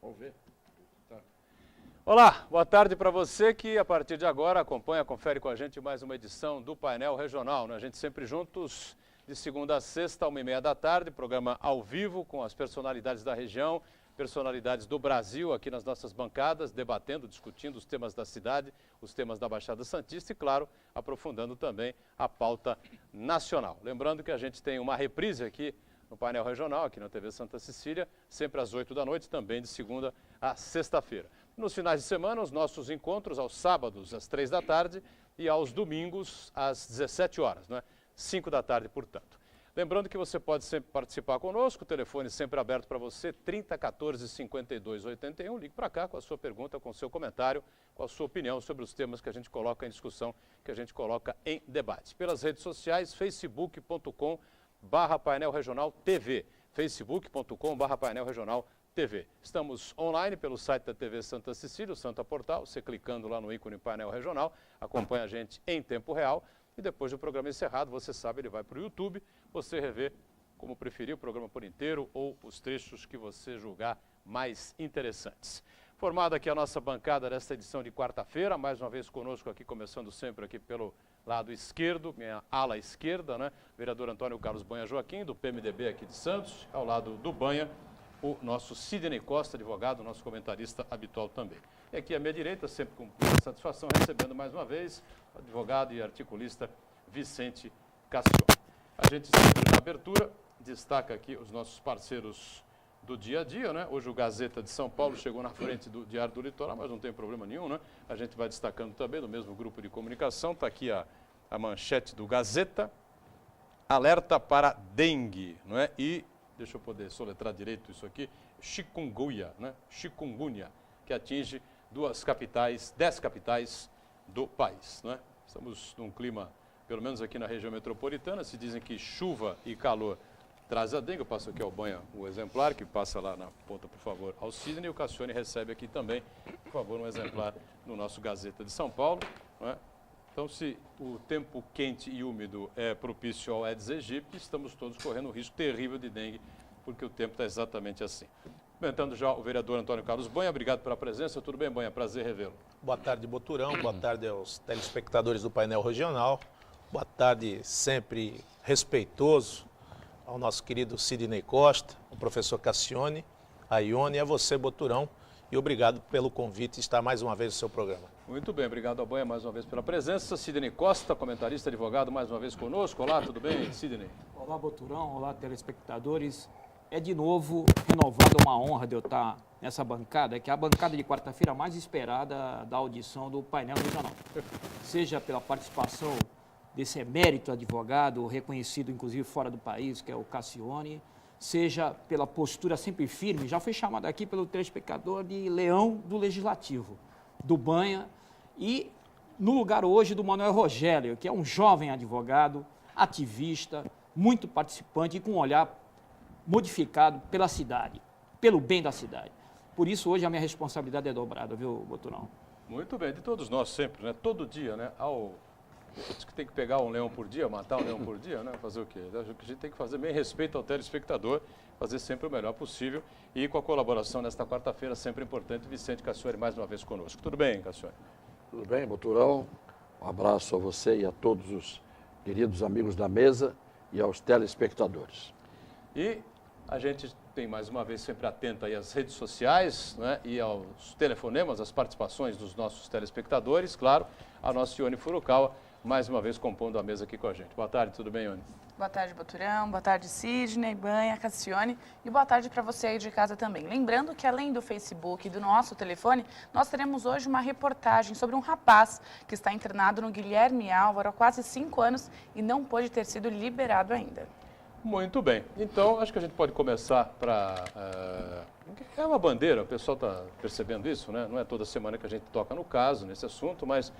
Vamos ver. Tá. Olá, boa tarde para você que a partir de agora acompanha, confere com a gente mais uma edição do Painel Regional, né? A gente sempre juntos de segunda a sexta, 1h30 da tarde, programa ao vivo com as personalidades da região, personalidades do Brasil aqui nas nossas bancadas, debatendo, discutindo os temas da cidade, os temas da Baixada Santista e, claro, aprofundando também a pauta nacional. Lembrando que a gente tem uma reprise aqui no Painel Regional, aqui na TV Santa Cecília, sempre às 8 da noite, também de segunda a sexta-feira. Nos finais de semana, os nossos encontros aos sábados, às 3 da tarde e aos domingos, às 17 horas, né? 5 da tarde, portanto. Lembrando que você pode sempre participar conosco, o telefone sempre aberto para você, 30 14 52 81. Ligue para cá com a sua pergunta, com o seu comentário, com a sua opinião sobre os temas que a gente coloca em discussão, que a gente coloca em debate. Pelas redes sociais, facebook.com/Painel Regional TV, facebook.com/Painel Regional TV. Estamos online pelo site da TV Santa Cecília, o Santa Portal. Você clicando lá no ícone Painel Regional, acompanha a gente em tempo real. E depois do programa encerrado, você sabe, ele vai para o YouTube, você revê como preferir o programa por inteiro ou os trechos que você julgar mais interessantes. Formada aqui a nossa bancada desta edição de quarta-feira, mais uma vez conosco aqui, começando sempre aqui pelo lado esquerdo, minha ala esquerda, né? Vereador Antônio Carlos Banha Joaquim, do PMDB aqui de Santos, ao lado do Banha, o nosso Sidney Costa, advogado, nosso comentarista habitual também. E aqui à minha direita, sempre com muita satisfação, recebendo mais uma vez o advogado e articulista Vicente Cassione. A gente sempre na abertura destaca aqui os nossos parceiros do dia a dia, né? Hoje o Gazeta de São Paulo chegou na frente do Diário do Litoral, mas não tem problema nenhum, né? A gente vai destacando também do mesmo grupo de comunicação. Está aqui a manchete do Gazeta, alerta para dengue, não é? E deixa eu poder soletrar direito isso aqui, chikungunya, né? Chikungunya, que atinge 10 capitais do país, né? Estamos num clima, pelo menos aqui na região metropolitana, se dizem que chuva e calor traz a dengue. Eu passo aqui ao Banha o exemplar, que passa lá na ponta, por favor, ao Sidney, e o Cassione recebe aqui também, por favor, um exemplar no nosso Gazeta de São Paulo, né? Então, se o tempo quente e úmido é propício ao Aedes aegypti, estamos todos correndo um risco terrível de dengue, porque o tempo está exatamente assim. Comentando já o vereador Antônio Carlos Banha, obrigado pela presença. Tudo bem, Banha? Prazer revê-lo. Boa tarde, Boturão. Boa tarde aos telespectadores do Painel Regional. Boa tarde, sempre respeitoso, ao nosso querido Sidney Costa, ao professor Cassione, a Ione e a você, Boturão. E obrigado pelo convite de estar mais uma vez no seu programa. Muito bem, obrigado ao Banha mais uma vez pela presença. Sidney Costa, comentarista, advogado, mais uma vez conosco. Olá, tudo bem, Sidney? Olá, Boturão. Olá, telespectadores. É de novo renovada uma honra de eu estar nessa bancada, que é a bancada de quarta-feira mais esperada da audição do Painel Regional. Seja pela participação desse emérito advogado, reconhecido inclusive fora do país, que é o Cassione, seja pela postura sempre firme, já foi chamado aqui pelo telespectador de leão do Legislativo, do Banha, e no lugar hoje do Manuel Rogério, que é um jovem advogado, ativista, muito participante e com um olhar modificado pela cidade, pelo bem da cidade. Por isso, hoje, a minha responsabilidade é dobrada, viu, Boturão? Muito bem, de todos nós sempre, né? Todo dia, né? Diz que tem que pegar um leão por dia, matar um leão por dia, né? Fazer o quê? A gente tem que fazer bem respeito ao telespectador, fazer sempre o melhor possível e com a colaboração nesta quarta-feira, sempre importante, Vicente Cassione mais uma vez conosco. Tudo bem, Cassione? Tudo bem, Boturão? Um abraço a você e a todos os queridos amigos da mesa e aos telespectadores. E a gente tem mais uma vez sempre atento aí às redes sociais, né, e aos telefonemas, às participações dos nossos telespectadores, claro, a nossa Ione Furukawa, mais uma vez compondo a mesa aqui com a gente. Boa tarde, tudo bem, Ione? Boa tarde, Boturão. Boa tarde, Sidney, Banha, Cassione. E boa tarde para você aí de casa também. Lembrando que além do Facebook e do nosso telefone, nós teremos hoje uma reportagem sobre um rapaz que está internado no Guilherme Álvaro há quase 5 anos e não pôde ter sido liberado ainda. Muito bem. Então, acho que a gente pode começar para... É uma bandeira, o pessoal está percebendo isso, né? Não é toda semana que a gente toca no caso, nesse assunto, mas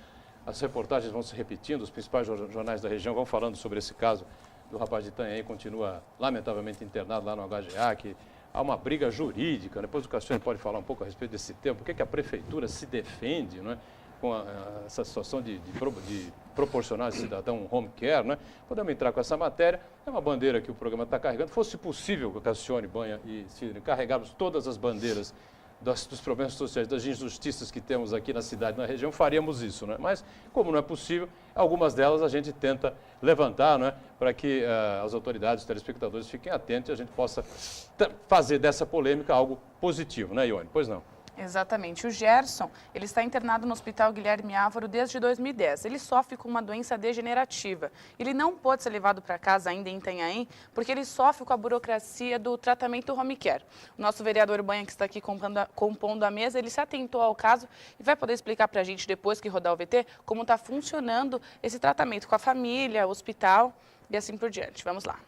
as reportagens vão se repetindo, os principais jornais da região vão falando sobre esse caso do rapaz de Itanhaém, continua lamentavelmente internado lá no HGA, que há uma briga jurídica. Depois o Cassione pode falar um pouco a respeito desse tema, por que a prefeitura se defende, não é? Com essa situação de proporcionar ao cidadão um home care, né? Podemos entrar com essa matéria, é uma bandeira que o programa está carregando. Fosse possível que o Cassione, Banha e Sidney carregarmos todas as bandeiras dos problemas sociais, das injustiças que temos aqui na cidade, na região, faríamos isso, né? Mas, como não é possível, algumas delas a gente tenta levantar, né? Para que as autoridades, os telespectadores fiquem atentos e a gente possa fazer dessa polêmica algo positivo, né, Ione? Pois não. Exatamente. O Gerson, ele está internado no Hospital Guilherme Álvaro desde 2010. Ele sofre com uma doença degenerativa. Ele não pôde ser levado para casa ainda em Itanhaém, porque ele sofre com a burocracia do tratamento home care. O nosso vereador Banha, que está aqui compondo a mesa, ele se atentou ao caso e vai poder explicar para a gente, depois que rodar o VT, como está funcionando esse tratamento com a família, o hospital e assim por diante. Vamos lá.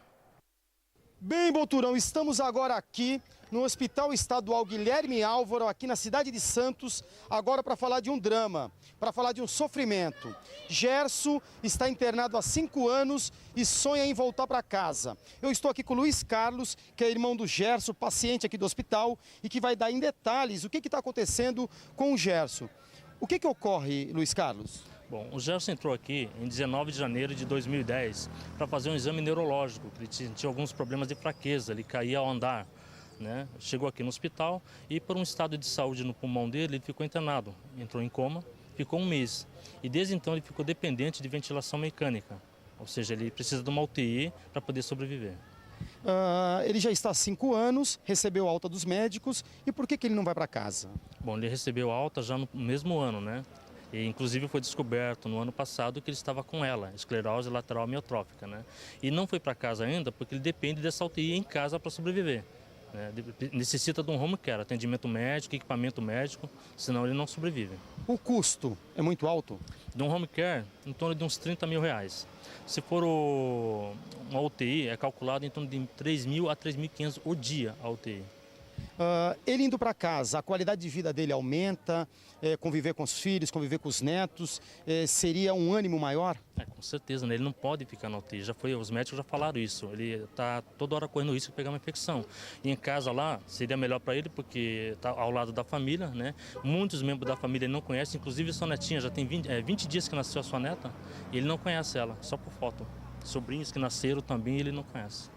Bem, Boturão, estamos agora aqui no Hospital Estadual Guilherme Álvaro, aqui na cidade de Santos, agora para falar de um drama, para falar de um sofrimento. Gerson está internado há 5 anos e sonha em voltar para casa. Eu estou aqui com o Luiz Carlos, que é irmão do Gerson, paciente aqui do hospital, e que vai dar em detalhes o que está acontecendo com o Gerson. O que ocorre, Luiz Carlos? Bom, o Gerson entrou aqui em 19 de janeiro de 2010 para fazer um exame neurológico, que ele tinha alguns problemas de fraqueza, ele caía ao andar, né? Chegou aqui no hospital e por um estado de saúde no pulmão dele, ele ficou internado, entrou em coma, ficou 1 mês. E desde então ele ficou dependente de ventilação mecânica, ou seja, ele precisa de uma UTI para poder sobreviver. Ele já está há 5 anos, recebeu alta dos médicos, e por que ele não vai para casa? Bom, ele recebeu alta já no mesmo ano, né? E, inclusive foi descoberto no ano passado que ele estava com ela, esclerose lateral amiotrófica, né? E não foi para casa ainda porque ele depende dessa UTI em casa para sobreviver, né? Necessita de um home care, atendimento médico, equipamento médico, senão ele não sobrevive. O custo é muito alto? De um home care, em torno de uns 30 mil reais. Se for uma UTI, é calculado em torno de 3.000 a 3.500 o dia a UTI. Ele indo para casa, a qualidade de vida dele aumenta, conviver com os filhos, conviver com os netos, seria um ânimo maior? Com certeza, né? Ele não pode ficar na UTI, os médicos já falaram isso, ele está toda hora correndo risco de pegar uma infecção. E em casa lá, seria melhor para ele porque está ao lado da família, né? Muitos membros da família ele não conhecem, inclusive sua netinha, já tem 20 dias que nasceu a sua neta, e ele não conhece ela, só por foto. Sobrinhos que nasceram também ele não conhece.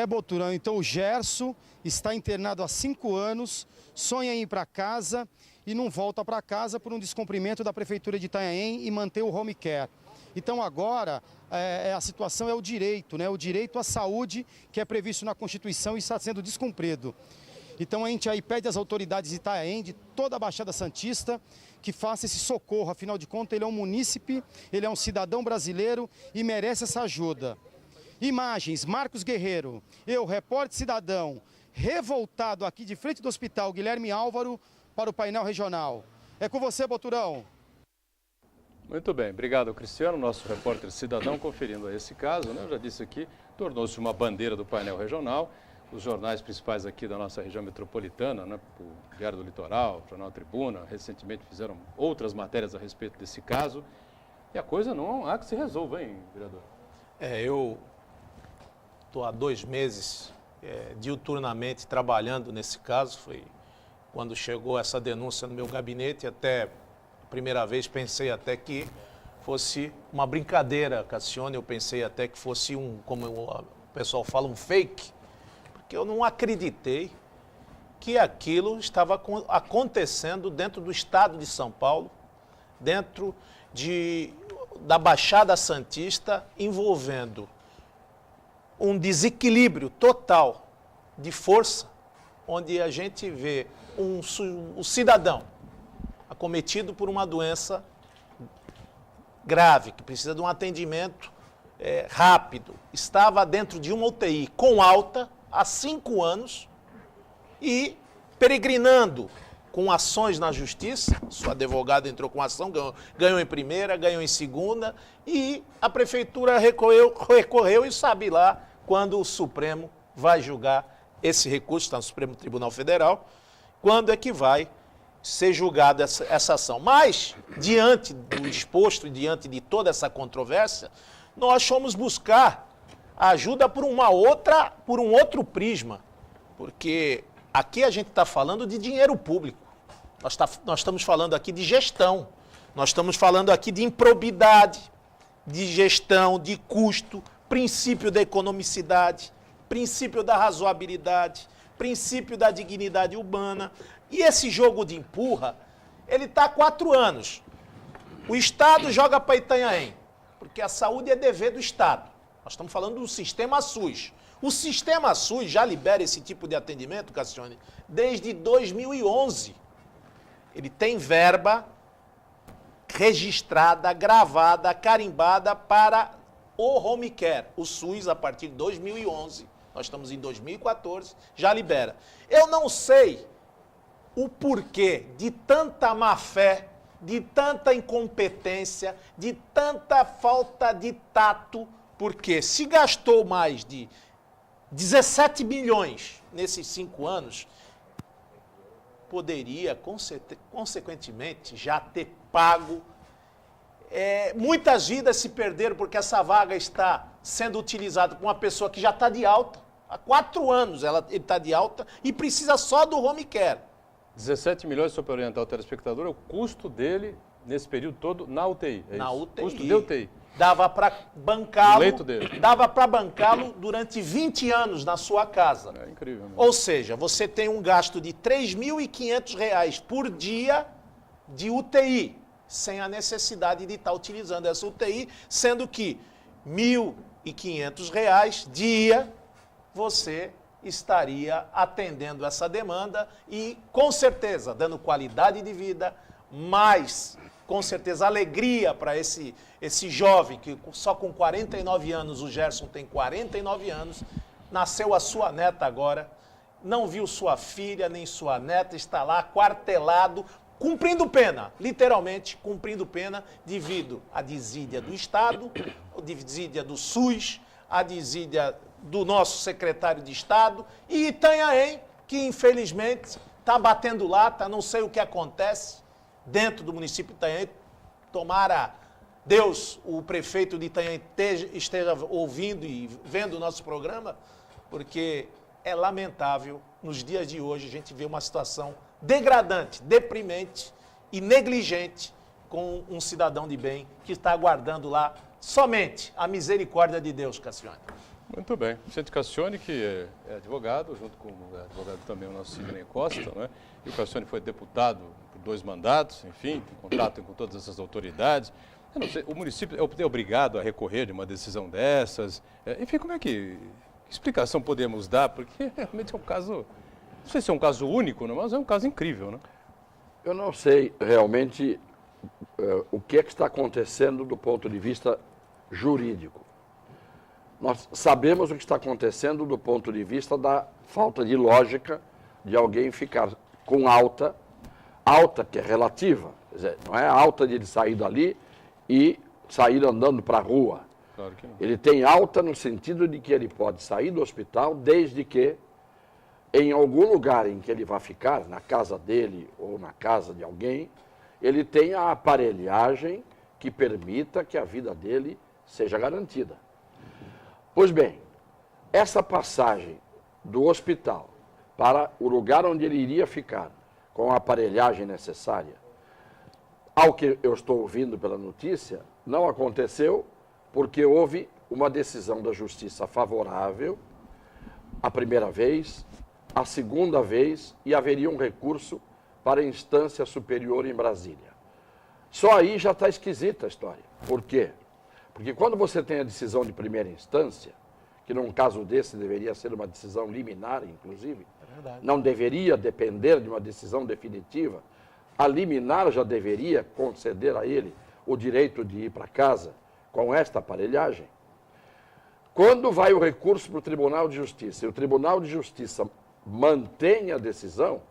Boturão, então o Gerson está internado há 5 anos, sonha em ir para casa e não volta para casa por um descumprimento da Prefeitura de Itanhaém e manter o home care. Então agora a situação é o direito, né? O direito à saúde que é previsto na Constituição e está sendo descumprido. Então a gente aí pede às autoridades de Itanhaém, de toda a Baixada Santista, que faça esse socorro. Afinal de contas, ele é um munícipe, ele é um cidadão brasileiro e merece essa ajuda. Imagens, Marcos Guerreiro, eu, repórter cidadão, revoltado aqui de frente do Hospital Guilherme Álvaro para o painel regional. É com você, Boturão. Muito bem, obrigado, Cristiano, nosso repórter cidadão, conferindo esse caso, né? Eu já disse aqui, tornou-se uma bandeira do painel regional. Os jornais principais aqui da nossa região metropolitana, né? O Diário do Litoral, o Jornal Tribuna, recentemente fizeram outras matérias a respeito desse caso. E a coisa não há que se resolva, hein, vereador? Eu estou há 2 meses diuturnamente trabalhando nesse caso. Foi quando chegou essa denúncia no meu gabinete, até a primeira vez pensei até que fosse uma brincadeira, Cassione, eu pensei até que fosse como o pessoal fala, um fake, porque eu não acreditei que aquilo estava acontecendo dentro do estado de São Paulo, dentro da Baixada Santista, envolvendo um desequilíbrio total de força, onde a gente vê um cidadão acometido por uma doença grave, que precisa de um atendimento rápido, estava dentro de uma UTI com alta há 5 anos e peregrinando com ações na justiça. Sua advogada entrou com ação, ganhou em primeira, ganhou em segunda, e a prefeitura recorreu e sabe lá quando o Supremo vai julgar esse recurso, está no Supremo Tribunal Federal, quando é que vai ser julgada essa ação. Mas, diante do exposto, diante de toda essa controvérsia, nós fomos buscar ajuda por um outro prisma, porque aqui a gente está falando de dinheiro público, nós estamos falando aqui de gestão, nós estamos falando aqui de improbidade, de gestão, de custo, princípio da economicidade, princípio da razoabilidade, princípio da dignidade humana. E esse jogo de empurra, ele está há 4 anos. O Estado joga para Itanhaém, porque a saúde é dever do Estado. Nós estamos falando do sistema SUS. O sistema SUS já libera esse tipo de atendimento, Cassione, desde 2011. Ele tem verba registrada, gravada, carimbada para o home care. O SUS, a partir de 2011, nós estamos em 2014, já libera. Eu não sei o porquê de tanta má-fé, de tanta incompetência, de tanta falta de tato, porque se gastou mais de 17 milhões nesses 5 anos, poderia, consequentemente, já ter pago. Muitas vidas se perderam porque essa vaga está sendo utilizada por uma pessoa que já está de alta. Há 4 anos ele está de alta e precisa só do home care. 17 milhões, só para orientar o telespectador, é o custo dele nesse período todo na UTI. É na isso? UTI. Custo de UTI. Dava para bancá-lo. Leito dele. Dava para bancá-lo durante 20 anos na sua casa. É incrível. Mesmo. Ou seja, você tem um gasto de R$ 3.500 por dia de UTI, sem a necessidade de estar utilizando essa UTI, sendo que R$ 1.500 dia você estaria atendendo essa demanda e, com certeza, dando qualidade de vida, mais, com certeza, alegria para esse jovem, que só com 49 anos, o Gerson tem 49 anos, nasceu a sua neta agora, não viu sua filha nem sua neta, está lá quartelado, cumprindo pena, literalmente cumprindo pena, devido à desídia do Estado, à desídia do SUS, à desídia do nosso secretário de Estado e Itanhaém, que infelizmente está batendo lata, não sei o que acontece dentro do município de Itanhaém. Tomara Deus, o prefeito de Itanhaém esteja ouvindo e vendo o nosso programa, porque é lamentável, nos dias de hoje, a gente vê uma situação degradante, deprimente e negligente com um cidadão de bem que está aguardando lá somente a misericórdia de Deus, Cassione. Muito bem. Vicente Cassione, que é advogado, junto com o advogado também o nosso Sidney Costa, né? E o Cassione foi deputado por 2 mandatos, enfim, tem contato com todas essas autoridades. Eu não sei, o município é obrigado a recorrer de uma decisão dessas? Enfim, como é que explicação podemos dar? Porque realmente é um caso, não sei se é um caso único, mas é um caso incrível, né? Eu não sei realmente o que é que está acontecendo do ponto de vista jurídico. Nós sabemos o que está acontecendo do ponto de vista da falta de lógica de alguém ficar com alta que é relativa, quer dizer, não é alta de ele sair dali e sair andando para a rua. Claro que não. Ele tem alta no sentido de que ele pode sair do hospital desde que em algum lugar em que ele vai ficar, na casa dele ou na casa de alguém, ele tenha a aparelhagem que permita que a vida dele seja garantida. Pois bem, essa passagem do hospital para o lugar onde ele iria ficar com a aparelhagem necessária, ao que eu estou ouvindo pela notícia, não aconteceu porque houve uma decisão da Justiça favorável a primeira vez, a segunda vez e haveria um recurso para a instância superior em Brasília. Só aí já está esquisita a história. Por quê? Porque quando você tem a decisão de primeira instância, que num caso desse deveria ser uma decisão liminar, inclusive, não deveria depender de uma decisão definitiva, a liminar já deveria conceder a ele o direito de ir para casa com esta aparelhagem. Quando vai o recurso para o Tribunal de Justiça e o Tribunal de Justiça mantém a decisão,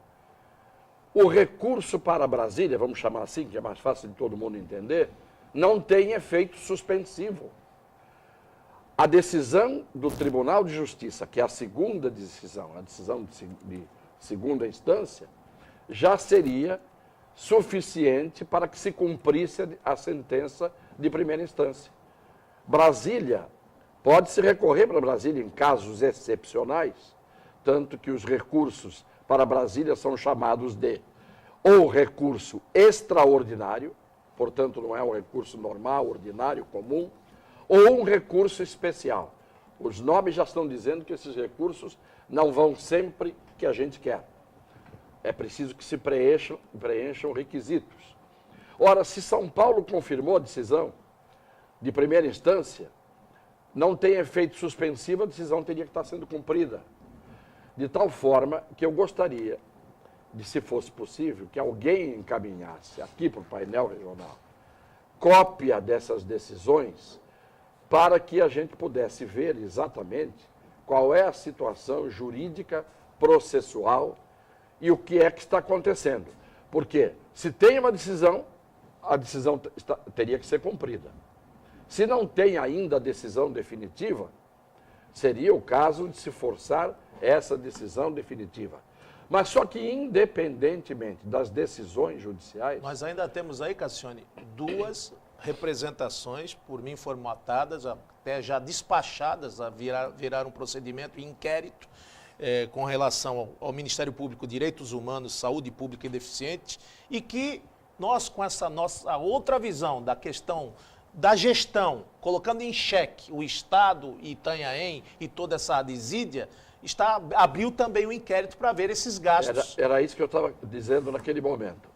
o recurso para Brasília, vamos chamar assim, que é mais fácil de todo mundo entender, não tem efeito suspensivo. A decisão do Tribunal de Justiça, que é a segunda decisão, a decisão de segunda instância, já seria suficiente para que se cumprisse a sentença de primeira instância. Brasília, pode-se recorrer para Brasília em casos excepcionais, tanto que os recursos para Brasília são chamados de ou recurso extraordinário, portanto não é um recurso normal, ordinário, comum, ou um recurso especial. Os nomes já estão dizendo que esses recursos não vão sempre que a gente quer. É preciso que se preencham requisitos. Ora, se São Paulo confirmou a decisão de primeira instância, não tem efeito suspensivo, a decisão teria que estar sendo cumprida. De tal forma que eu gostaria de, se fosse possível, que alguém encaminhasse aqui para o painel regional cópia dessas decisões para que a gente pudesse ver exatamente qual é a situação jurídica, processual e o que é que está acontecendo. Porque se tem uma decisão, a decisão teria que ser cumprida. Se não tem ainda a decisão definitiva, seria o caso de se forçar essa decisão definitiva. Mas só que, independentemente das decisões judiciais... Nós ainda temos aí, Cassione, 2 representações, por mim formatadas, até já despachadas a virar um procedimento de inquérito com relação ao Ministério Público, Direitos Humanos, Saúde Pública e Deficiente, e que nós, com essa nossa outra visão da questão da gestão, colocando em xeque o Estado e Itanhaém e toda essa desídia, abriu também um inquérito para ver esses gastos. Era isso que eu estava dizendo naquele momento.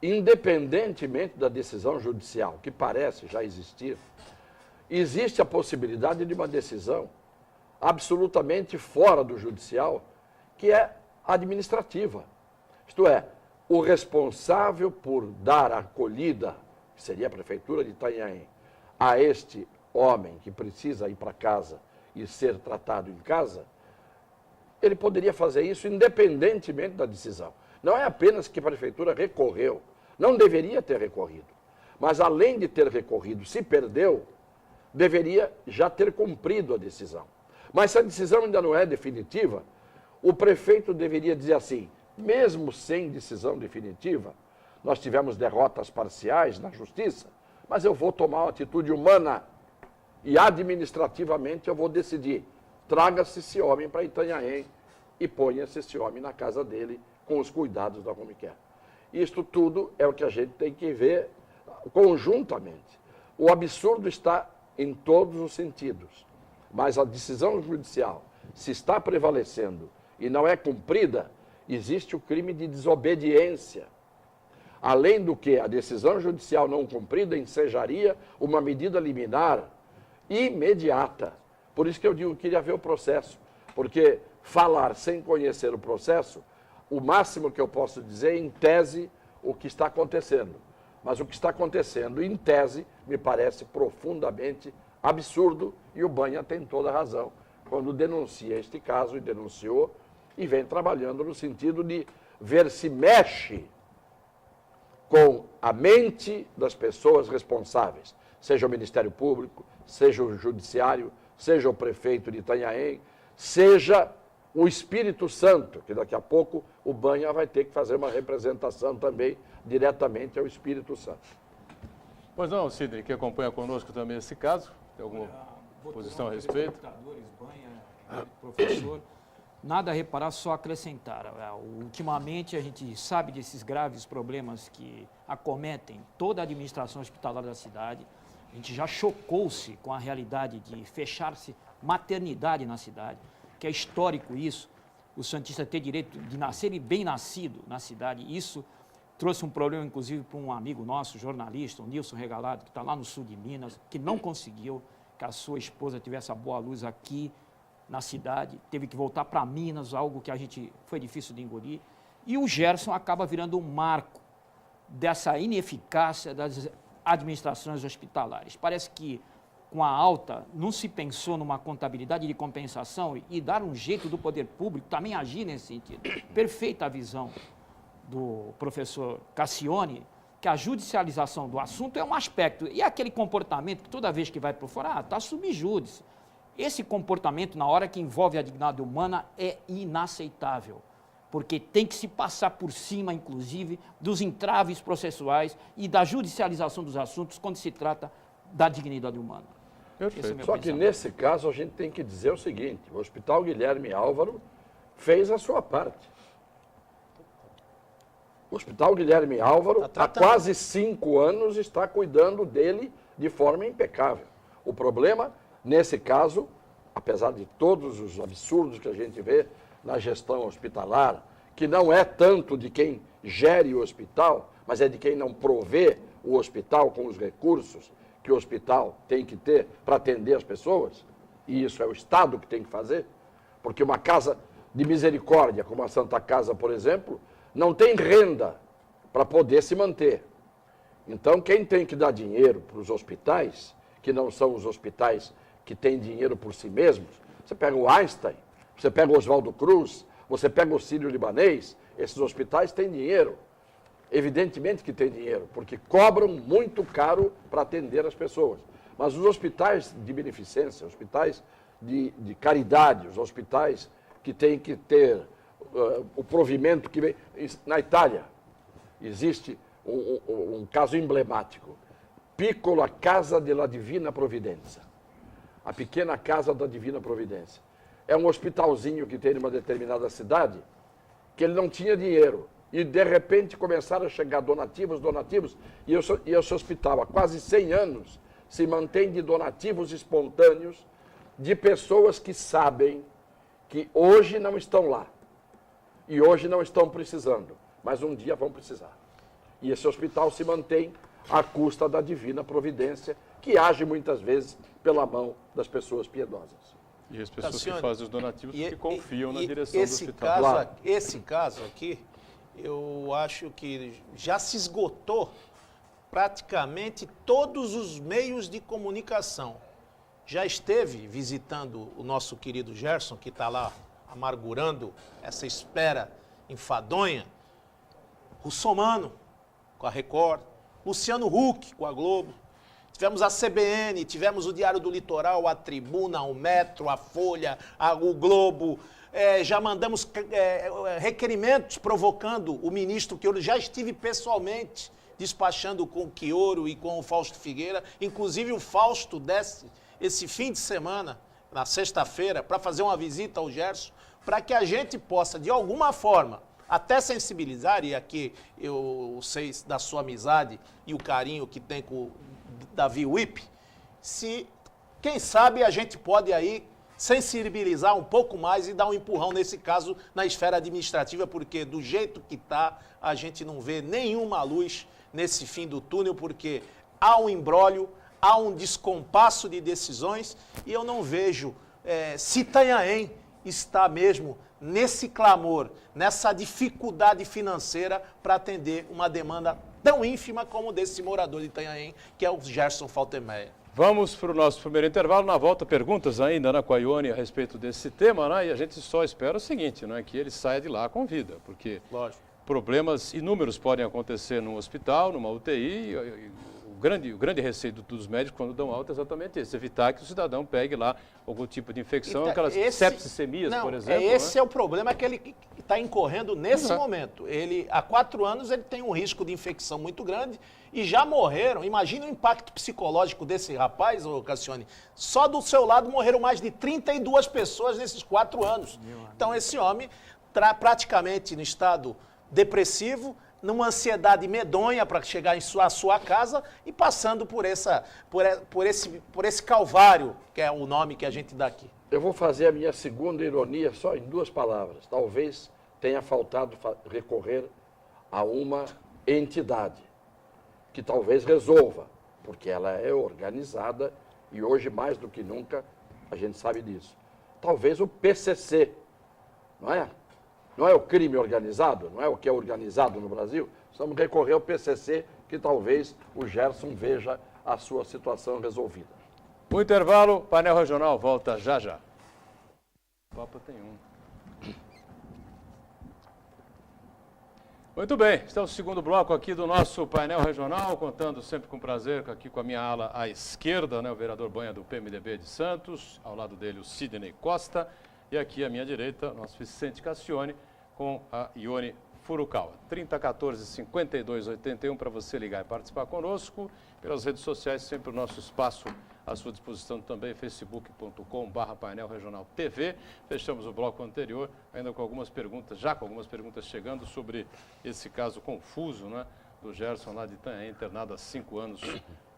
Independentemente da decisão judicial, que parece já existir, existe a possibilidade de uma decisão absolutamente fora do judicial, que é administrativa. Isto é, o responsável por dar acolhida, que seria a Prefeitura de Itanhaém, a este homem que precisa ir para casa e ser tratado em casa, ele poderia fazer isso independentemente da decisão. Não é apenas que a Prefeitura recorreu, não deveria ter recorrido, mas além de ter recorrido, se perdeu, deveria já ter cumprido a decisão. Mas se a decisão ainda não é definitiva, o prefeito deveria dizer assim, mesmo sem decisão definitiva, nós tivemos derrotas parciais na justiça, mas eu vou tomar uma atitude humana e administrativamente eu vou decidir. Traga-se esse homem para Itanhaém e ponha-se esse homem na casa dele com os cuidados da Home Care. Isto tudo é o que a gente tem que ver conjuntamente. O absurdo está em todos os sentidos, mas a decisão judicial, se está prevalecendo e não é cumprida, existe o crime de desobediência. Além do que a decisão judicial não cumprida ensejaria uma medida liminar imediata. Por isso que eu digo que queria ver o processo, porque falar sem conhecer o processo, o máximo que eu posso dizer é, em tese, o que está acontecendo. Mas o que está acontecendo, em tese, me parece profundamente absurdo e o Banha tem toda a razão quando denuncia este caso, e denunciou, e vem trabalhando no sentido de ver se mexe com a mente das pessoas responsáveis, seja o Ministério Público, seja o Judiciário, seja o prefeito de Itanhaém, seja o Espírito Santo, que daqui a pouco o Banha vai ter que fazer uma representação também diretamente ao Espírito Santo. Pois não, Sidney, que acompanha conosco também esse caso, tem alguma posição a respeito? Banha, professor, nada a reparar, só acrescentar. Ultimamente a gente sabe desses graves problemas que acometem toda a administração hospitalar da cidade. A gente já chocou-se com a realidade de fechar-se maternidade na cidade, que é histórico isso, o santista ter direito de nascer e bem nascido na cidade. Isso trouxe um problema, inclusive, para um amigo nosso, jornalista, o Nilson Regalado, que está lá no sul de Minas, que não conseguiu que a sua esposa tivesse a boa luz aqui na cidade, teve que voltar para Minas, algo que a gente foi difícil de engolir. E o Gerson acaba virando um marco dessa ineficácia das administrações hospitalares. Parece que com a alta não se pensou numa contabilidade de compensação e dar um jeito do poder público também agir nesse sentido. Perfeita a visão do professor Cassione, que a judicialização do assunto é um aspecto, e aquele comportamento que toda vez que vai para fora, está subjúdice. Esse comportamento, na hora que envolve a dignidade humana, é inaceitável, porque tem que se passar por cima, inclusive, dos entraves processuais e da judicialização dos assuntos quando se trata da dignidade humana. Perfeito. Só que nesse caso a gente tem que dizer o seguinte, o Hospital Guilherme Álvaro fez a sua parte. O Hospital Guilherme Álvaro, há quase 5 anos, está cuidando dele de forma impecável. O problema, nesse caso, apesar de todos os absurdos que a gente vê na gestão hospitalar, que não é tanto de quem gere o hospital, mas é de quem não provê o hospital com os recursos que o hospital tem que ter para atender as pessoas, e isso é o Estado que tem que fazer, porque uma casa de misericórdia, como a Santa Casa, por exemplo, não tem renda para poder se manter. Então, quem tem que dar dinheiro para os hospitais, que não são os hospitais que têm dinheiro por si mesmos, você pega o Einstein, você pega o Oswaldo Cruz, você pega o Sírio-Libanês, esses hospitais têm dinheiro. Evidentemente que tem dinheiro, porque cobram muito caro para atender as pessoas. Mas os hospitais de beneficência, hospitais de caridade, os hospitais que têm que ter o provimento que vem... Na Itália, existe um caso emblemático. Piccola Casa della Divina Providenza. A pequena casa da Divina Providência. É um hospitalzinho que tem numa determinada cidade, que ele não tinha dinheiro. E, de repente, começaram a chegar donativos, e esse hospital, há quase 100 anos, se mantém de donativos espontâneos de pessoas que sabem que hoje não estão lá. E hoje não estão precisando, mas um dia vão precisar. E esse hospital se mantém à custa da Divina Providência, que age muitas vezes pela mão das pessoas piedosas. E as pessoas que fazem os donativos que confiam na direção do esse hospital. Caso, esse caso aqui, eu acho que já se esgotou praticamente todos os meios de comunicação. Já esteve visitando o nosso querido Gerson, que está lá amargurando essa espera enfadonha, Russomano, com a Record, Luciano Huck, com a Globo, tivemos a CBN, tivemos o Diário do Litoral, a Tribuna, o Metro, a Folha, o Globo, já mandamos requerimentos provocando o ministro, que eu já estive pessoalmente despachando com o Quioro e com o Fausto Figueira, inclusive o Fausto desce esse fim de semana, na sexta-feira, para fazer uma visita ao Gerson, para que a gente possa, de alguma forma, até sensibilizar, e aqui eu sei da sua amizade e o carinho que tem com o Davi Wipp, se, quem sabe, a gente pode aí sensibilizar um pouco mais e dar um empurrão nesse caso na esfera administrativa, porque do jeito que está, a gente não vê nenhuma luz nesse fim do túnel, porque há um imbróglio, há um descompasso de decisões e eu não vejo se Itanhaém está mesmo nesse clamor, nessa dificuldade financeira para atender uma demanda tão ínfima como desse morador de Itanhaém, que é o Gerson Faltermeyer. Vamos para o nosso primeiro intervalo. Na volta, perguntas ainda, né, com a Ione a respeito desse tema, né? E a gente só espera o seguinte, né, que ele saia de lá com vida, porque problemas inúmeros podem acontecer num hospital, numa UTI. O grande receio dos médicos quando dão alta é exatamente esse, evitar que o cidadão pegue lá algum tipo de infecção, aquelas sepsissemias, por exemplo. Esse é o problema que ele está incorrendo nesse momento. Ele, há 4 anos ele tem um risco de infecção muito grande e já morreram. Imagina o impacto psicológico desse rapaz, ô Cassione. Só do seu lado morreram mais de 32 pessoas nesses 4 anos. Então esse homem está praticamente no estado depressivo, numa ansiedade medonha para chegar à sua casa e passando por esse calvário, que é o nome que a gente dá aqui. Eu vou fazer a minha segunda ironia só em 2 palavras. Talvez tenha faltado recorrer a uma entidade que talvez resolva, porque ela é organizada e hoje mais do que nunca a gente sabe disso. Talvez o PCC, não é? Não é o crime organizado, não é o que é organizado no Brasil. Vamos recorrer ao PCC, que talvez o Gerson veja a sua situação resolvida. O intervalo, painel regional volta já já. O Papa tem um. Muito bem, estamos no segundo bloco aqui do nosso painel regional, contando sempre com prazer aqui com a minha ala à esquerda, né, o vereador Banha do PMDB de Santos, ao lado dele o Sidney Costa. E aqui à minha direita, nosso Vicente Cassione, com a Ione Furukawa. 3014-5281 para você ligar e participar conosco. Pelas redes sociais, sempre o nosso espaço à sua disposição também, facebook.com/painel regional TV. Fechamos o bloco anterior, ainda com algumas perguntas, chegando sobre esse caso confuso, né, do Gerson lá de Itanhaém, internado há 5 anos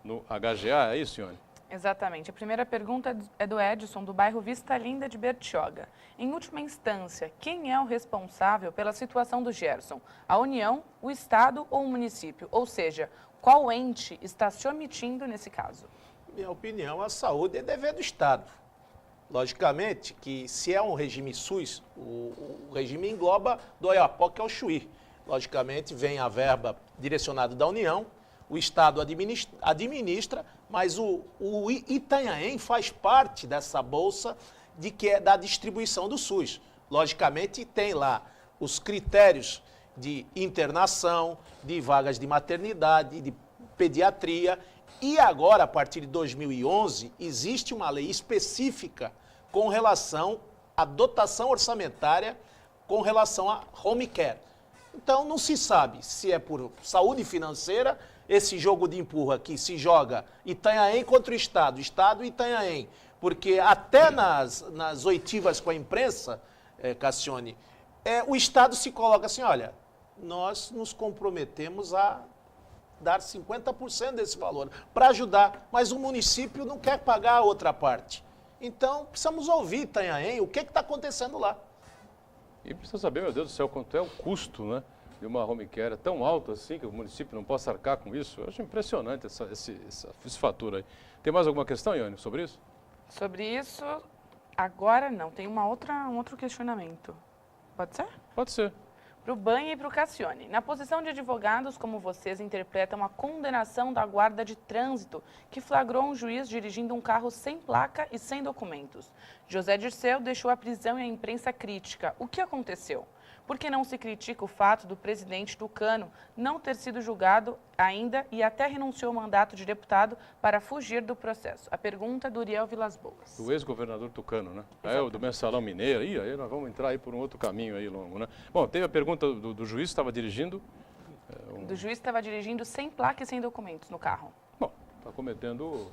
no HGA. É isso, Ione? Exatamente. A primeira pergunta é do Edson, do bairro Vista Linda de Bertioga. Em última instância, quem é o responsável pela situação do Gerson? A União, o Estado ou o município? Ou seja, qual ente está se omitindo nesse caso? Minha opinião, a saúde é dever do Estado. Logicamente que se é um regime SUS, o regime engloba do Oiapoque ao Chuí. Logicamente vem a verba direcionada da União, o Estado administra, mas o Itanhaém faz parte dessa bolsa que é da distribuição do SUS. Logicamente tem lá os critérios de internação, de vagas de maternidade, de pediatria. E agora, a partir de 2011, existe uma lei específica com relação à dotação orçamentária com relação a home care. Então, não se sabe se é por saúde financeira, esse jogo de empurra que se joga Itanhaém contra o Estado e Itanhaém, porque até nas oitivas com a imprensa, Cassione, o Estado se coloca assim, olha, nós nos comprometemos a dar 50% desse valor para ajudar, mas o município não quer pagar a outra parte. Então, precisamos ouvir Itanhaém, o que está acontecendo lá. E precisa saber, meu Deus do céu, quanto é o custo, né, de uma home care tão alto assim que o município não possa arcar com isso. Eu acho impressionante esse fator aí. Tem mais alguma questão, Ione, sobre isso? Sobre isso, agora não. Tem um outro questionamento. Pode ser? Pode ser. Para o Banha e para o Cassione. Na posição de advogados, como vocês interpretam a condenação da guarda de trânsito que flagrou um juiz dirigindo um carro sem placa e sem documentos? José Dirceu deixou a prisão e a imprensa crítica. O que aconteceu? Por que não se critica o fato do presidente Tucano não ter sido julgado ainda e até renunciou ao mandato de deputado para fugir do processo? A pergunta do Uriel Vilas Boas. Do ex-governador Tucano, né? O do Mensalão Mineiro. Aí nós vamos entrar aí por um outro caminho aí longo, né? Bom, teve a pergunta do juiz que estava dirigindo. Do juiz que estava dirigindo sem placa e sem documentos no carro. Bom, está cometendo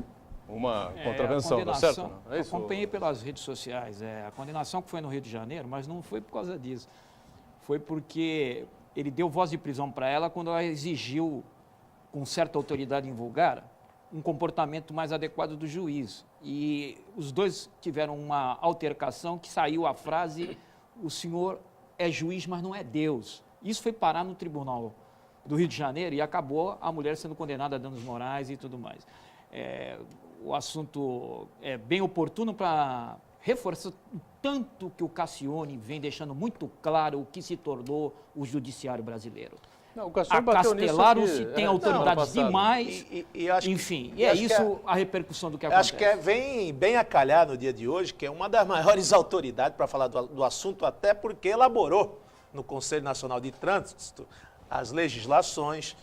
uma contravenção, tá certo? Não? É isso? Acompanhei pelas redes sociais. A condenação que foi no Rio de Janeiro, mas não foi por causa disso. Foi porque ele deu voz de prisão para ela quando ela exigiu, com certa autoridade invulgar, um comportamento mais adequado do juiz. E os dois tiveram uma altercação que saiu a frase: o senhor é juiz, mas não é Deus. Isso foi parar no Tribunal do Rio de Janeiro e acabou a mulher sendo condenada a danos morais e tudo mais. O assunto é bem oportuno para reforçar o tanto que o Cassione vem deixando muito claro o que se tornou o judiciário brasileiro. Não, o Cassione bateu nisso Acastelaram-se, tem autoridades demais, Enfim, é isso a repercussão do que acontece. Acho que vem bem a calhar no dia de hoje, que é uma das maiores autoridades para falar do assunto, até porque elaborou no Conselho Nacional de Trânsito as legislações.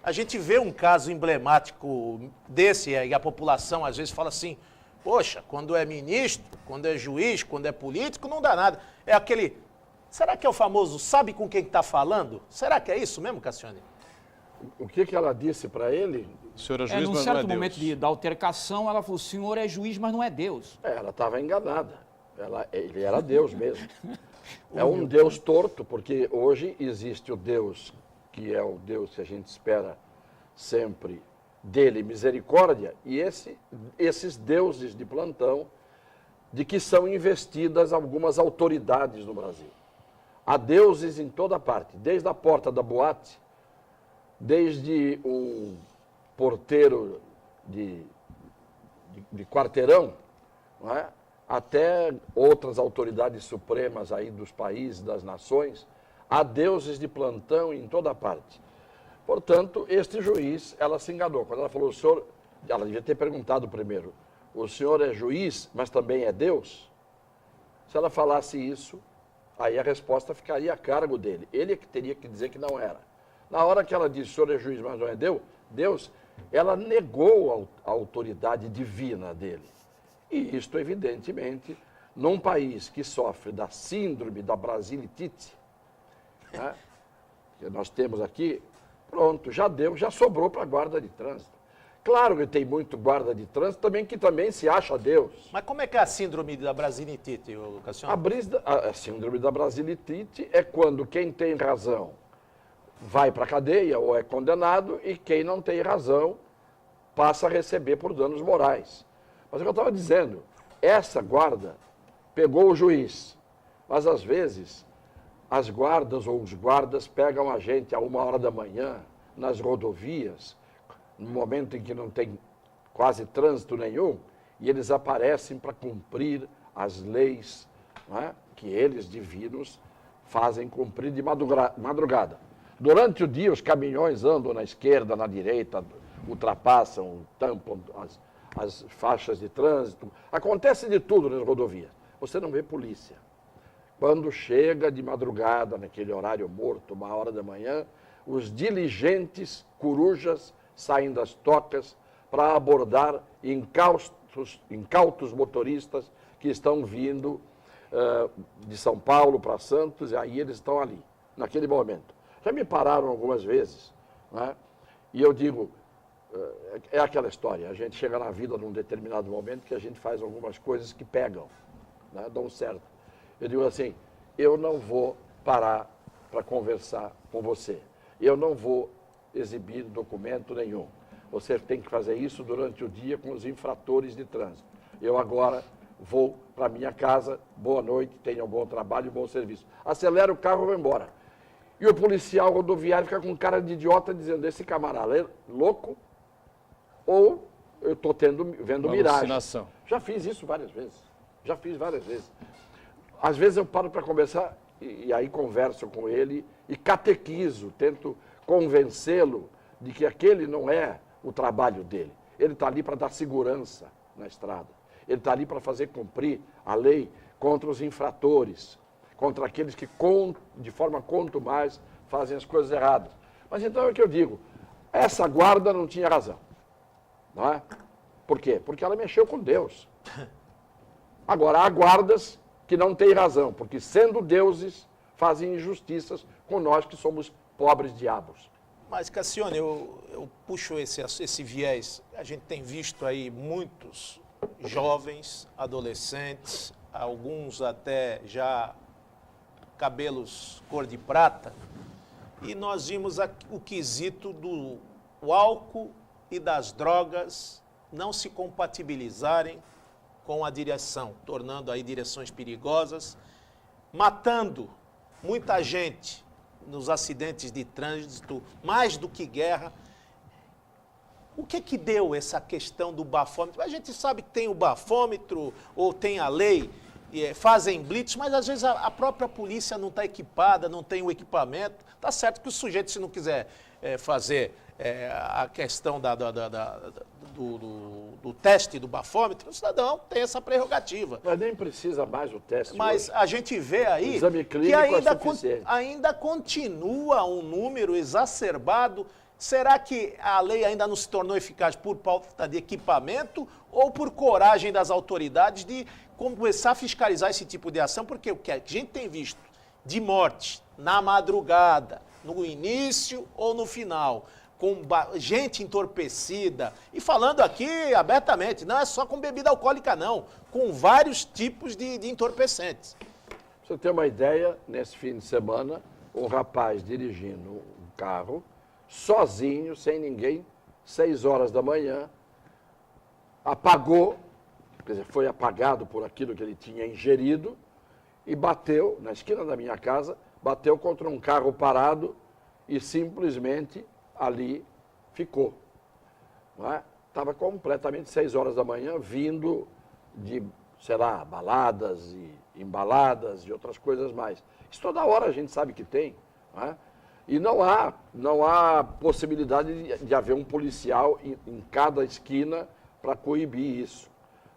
A gente vê um caso emblemático desse, e a população às vezes fala assim: poxa, quando é ministro, quando é juiz, quando é político, não dá nada. É aquele... Será que é o famoso sabe com quem está falando? Será que é isso mesmo, Cassione? O que ela disse para ele? O senhor é juiz, mas num não é certo Deus. momento da altercação, ela falou: o senhor é juiz, mas não é Deus. Ela estava enganada. Ele era Deus mesmo. É um Deus torto, porque hoje existe o Deus, que é o Deus que a gente espera sempre dele, misericórdia, e esses deuses de plantão, de que são investidas algumas autoridades no Brasil. Há deuses em toda parte, desde a porta da boate, desde um porteiro de quarteirão, não é? Até outras autoridades supremas aí dos países, das nações. Há deuses de plantão em toda parte. Portanto, este juiz, ela se enganou. Quando ela falou: o senhor, ela devia ter perguntado primeiro: o senhor é juiz, mas também é Deus? Se ela falasse isso, aí a resposta ficaria a cargo dele. Ele é que teria que dizer que não era. Na hora que ela disse: o senhor é juiz, mas não é Deus, ela negou a autoridade divina dele. E isto, evidentemente, num país que sofre da síndrome da brasilitite, né, que nós temos aqui, pronto, já sobrou para a guarda de trânsito. Claro que tem muito guarda de trânsito também que também se acha Deus. Mas como é que é a síndrome da brasilitite, Cassione? A síndrome da brasilitite é quando quem tem razão vai para a cadeia ou é condenado e quem não tem razão passa a receber por danos morais. Mas o que eu estava dizendo, essa guarda pegou o juiz, mas às vezes as guardas ou os guardas pegam a gente a 1h da manhã nas rodovias, no momento em que não tem quase trânsito nenhum, e eles aparecem para cumprir as leis, não é? Que eles, divinos, fazem cumprir de madrugada. Durante o dia, os caminhões andam na esquerda, na direita, ultrapassam, tampam as faixas de trânsito. Acontece de tudo nas rodovias. Você não vê polícia. Quando chega de madrugada, naquele horário morto, 1h da manhã, os diligentes corujas saem das tocas para abordar incautos motoristas que estão vindo de São Paulo para Santos, e aí eles estão ali, naquele momento. Já me pararam algumas vezes, né? E eu digo, é aquela história, a gente chega na vida num determinado momento que a gente faz algumas coisas que pegam, né? Dão certo. Eu digo assim, eu não vou parar para conversar com você, eu não vou exibir documento nenhum. Você tem que fazer isso durante o dia com os infratores de trânsito. Eu agora vou para minha casa, boa noite, tenha um bom trabalho, bom serviço. Acelera o carro e vai embora. E o policial rodoviário fica com cara de idiota dizendo, esse camarada é louco ou eu estou vendo miragem. Já fiz isso várias vezes. Já fiz várias vezes. Às vezes eu paro para conversar e aí converso com ele e catequizo, tento convencê-lo de que aquele não é o trabalho dele. Ele está ali para dar segurança na estrada. Ele está ali para fazer cumprir a lei contra os infratores, contra aqueles que, de forma contumaz, fazem as coisas erradas. Mas então é o que eu digo, essa guarda não tinha razão. Não é? Por quê? Porque ela mexeu com Deus. Agora, há guardas que não têm razão, porque sendo deuses, fazem injustiças com nós que somos pobres diabos. Mas, Cassione, eu puxo esse viés. A gente tem visto aí muitos jovens, adolescentes, alguns até já cabelos cor de prata, e nós vimos o quesito do álcool e das drogas não se compatibilizarem com a direção, tornando aí direções perigosas, matando muita gente nos acidentes de trânsito, mais do que guerra. O que deu essa questão do bafômetro? A gente sabe que tem o bafômetro ou tem a lei, fazem blitz, mas às vezes a própria polícia não está equipada, não tem o equipamento. Está certo que o sujeito, se não quiser fazer a questão do teste do bafômetro, o cidadão tem essa prerrogativa. Mas nem precisa mais o teste. Mas hoje a gente vê aí o exame clínico que ainda continua um número exacerbado. Será que a lei ainda não se tornou eficaz por falta de equipamento ou por coragem das autoridades de começar a fiscalizar esse tipo de ação? Porque o que a gente tem visto de morte na madrugada, no início ou no final, com gente entorpecida, e falando aqui abertamente, não é só com bebida alcoólica não, com vários tipos de entorpecentes. Pra você ter uma ideia, nesse fim de semana, um rapaz dirigindo um carro, sozinho, sem ninguém, 6 horas da manhã, apagou, quer dizer, foi apagado por aquilo que ele tinha ingerido e bateu, na esquina da minha casa, bateu contra um carro parado e simplesmente ali ficou. Estava completamente 6 horas da manhã, vindo de, sei lá, baladas e embaladas e outras coisas mais. Isso toda hora a gente sabe que tem, não é? E não há possibilidade de haver um policial em cada esquina para coibir isso.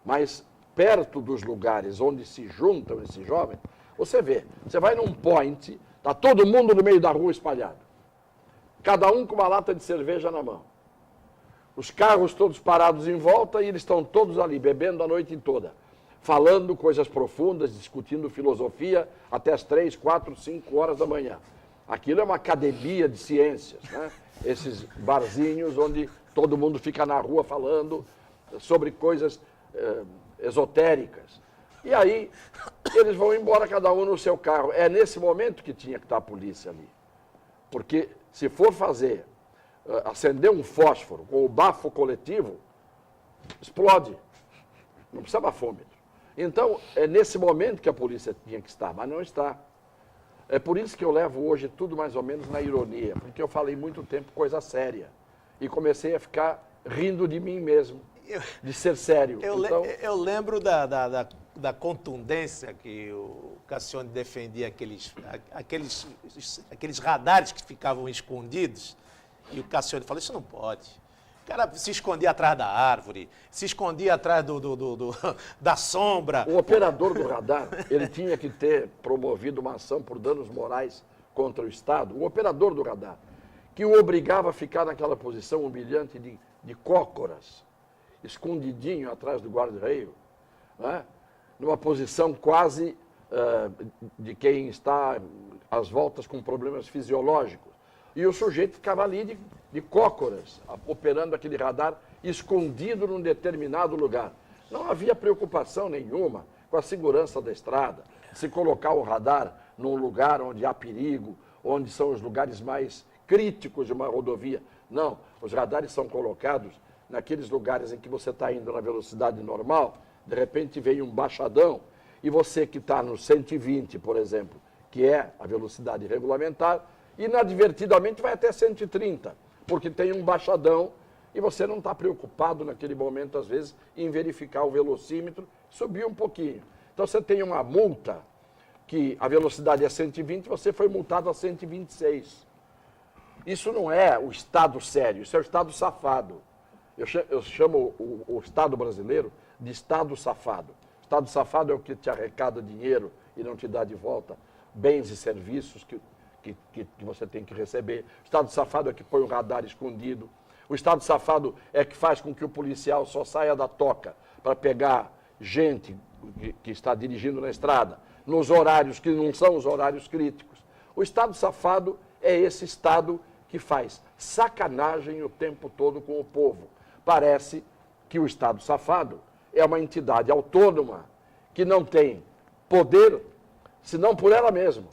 Mas perto dos lugares onde se juntam esses jovens, você vê, você vai num point, está todo mundo no meio da rua espalhado. Cada um com uma lata de cerveja na mão. Os carros todos parados em volta e eles estão todos ali, bebendo a noite toda. Falando coisas profundas, discutindo filosofia até as 3, 4, 5 horas da manhã. Aquilo é uma academia de ciências, né? Esses barzinhos onde todo mundo fica na rua falando sobre coisas esotéricas. E aí eles vão embora, cada um no seu carro. É nesse momento que tinha que estar a polícia ali. Porque se for acender um fósforo com o bafo coletivo, explode. não precisa bafômetro. Então, é nesse momento que a polícia tinha que estar, mas não está. É por isso que eu levo hoje tudo mais ou menos na ironia, porque eu falei muito tempo coisa séria e comecei a ficar rindo de mim mesmo, de ser sério. Eu lembro da contundência que o Cassione defendia aqueles radares que ficavam escondidos, e o Cassione falou, isso não pode. O cara se escondia atrás da árvore, se escondia atrás da sombra. O operador do radar, ele tinha que ter promovido uma ação por danos morais contra o Estado, o operador do radar, que o obrigava a ficar naquela posição humilhante de cócoras, escondidinho atrás do guarda-reio, né? Numa posição quase de quem está às voltas com problemas fisiológicos. E o sujeito ficava ali de cócoras, operando aquele radar escondido num determinado lugar. Não havia preocupação nenhuma com a segurança da estrada, se colocar o radar num lugar onde há perigo, onde são os lugares mais críticos de uma rodovia. Não, os radares são colocados naqueles lugares em que você está indo na velocidade normal, de repente vem um baixadão, e você que está no 120, por exemplo, que é a velocidade regulamentar, inadvertidamente vai até 130, porque tem um baixadão e você não está preocupado naquele momento, às vezes, em verificar o velocímetro, subir um pouquinho. Então você tem uma multa, que a velocidade é 120, você foi multado a 126. Isso não é o Estado sério, isso é o Estado safado. Eu chamo o Estado brasileiro de Estado safado. O Estado safado é o que te arrecada dinheiro e não te dá de volta bens e serviços que você tem que receber. O Estado safado é que põe o radar escondido. O Estado safado é que faz com que o policial só saia da toca para pegar gente que está dirigindo na estrada, nos horários que não são os horários críticos. O Estado safado é esse Estado que faz sacanagem o tempo todo com o povo. Parece que o Estado safado é uma entidade autônoma que não tem poder, senão por ela mesma.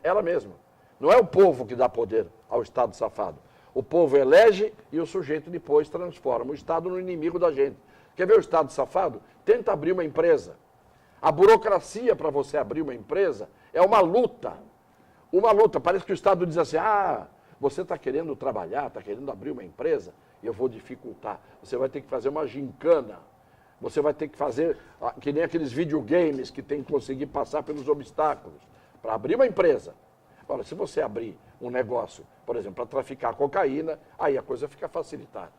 Ela mesma. Não é o povo que dá poder ao Estado safado. O povo elege e o sujeito depois transforma o Estado no inimigo da gente. Quer ver o Estado safado? Tenta abrir uma empresa. A burocracia para você abrir uma empresa é uma luta. Uma luta. Parece que o Estado diz assim, você está querendo trabalhar, está querendo abrir uma empresa, eu vou dificultar. Você vai ter que fazer uma gincana. Você vai ter que fazer, que nem aqueles videogames que tem que conseguir passar pelos obstáculos. Para abrir uma empresa. Agora, se você abrir um negócio, por exemplo, para traficar cocaína, aí a coisa fica facilitada.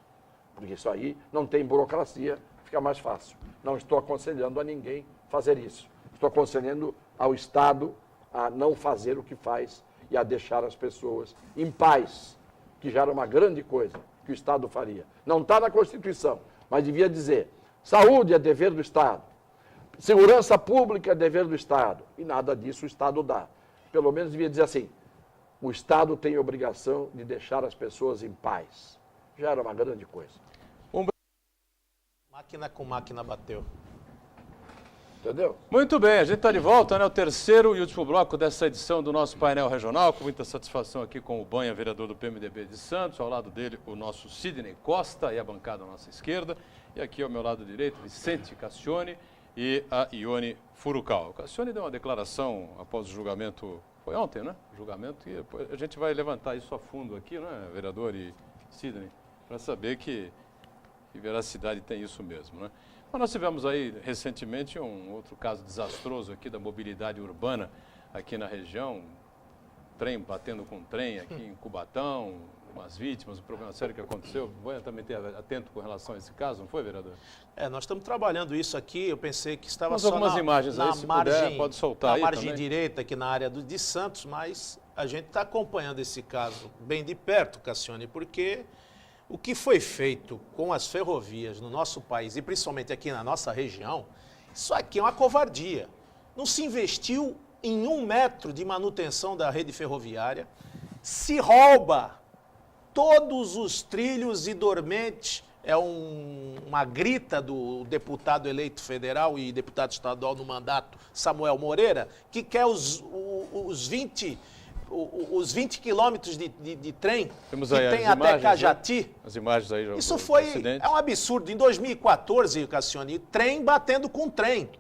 Porque isso aí não tem burocracia, fica mais fácil. Não estou aconselhando a ninguém fazer isso. Estou aconselhando ao Estado a não fazer o que faz e a deixar as pessoas em paz, que já era uma grande coisa que o Estado faria. Não está na Constituição, mas devia dizer, saúde é dever do Estado, segurança pública é dever do Estado, e nada disso o Estado dá. Pelo menos devia dizer assim, o Estado tem a obrigação de deixar as pessoas em paz. Já era uma grande coisa. Máquina com máquina bateu. Entendeu? Muito bem, a gente está de volta, né? O terceiro e último bloco dessa edição do nosso painel regional, com muita satisfação aqui com o Banha, vereador do PMDB de Santos, ao lado dele o nosso Sidney Costa e a bancada à nossa esquerda, e aqui ao meu lado direito Vicente Cassione e a Ione Furukawa. O Cassione deu uma declaração após o julgamento, foi ontem, né? O julgamento, e a gente vai levantar isso a fundo aqui, né, vereador e Sidney, para saber que veracidade tem isso mesmo, né? Mas nós tivemos aí recentemente um outro caso desastroso aqui da mobilidade urbana aqui na região, trem batendo com trem aqui em Cubatão, umas vítimas, um problema sério que aconteceu. Vou também ter atento com relação a esse caso, não foi, vereador? Nós estamos trabalhando isso aqui, eu pensei que estava só algumas imagens aí, se margem, puder, pode soltar aí na margem também. direita, aqui na área de Santos, mas a gente está acompanhando esse caso bem de perto, Cassione, porque o que foi feito com as ferrovias no nosso país, e principalmente aqui na nossa região, isso aqui é uma covardia. Não se investiu em 1 metro de manutenção da rede ferroviária, se rouba todos os trilhos e dormentes, uma grita do deputado eleito federal e deputado estadual no mandato, Samuel Moreira, que quer os 20 os 20 quilômetros de trem Temos que aí tem as até imagens, Cajati. né? As imagens aí do Isso foi acidente. um absurdo. Em 2014, Cassione, trem batendo com trem,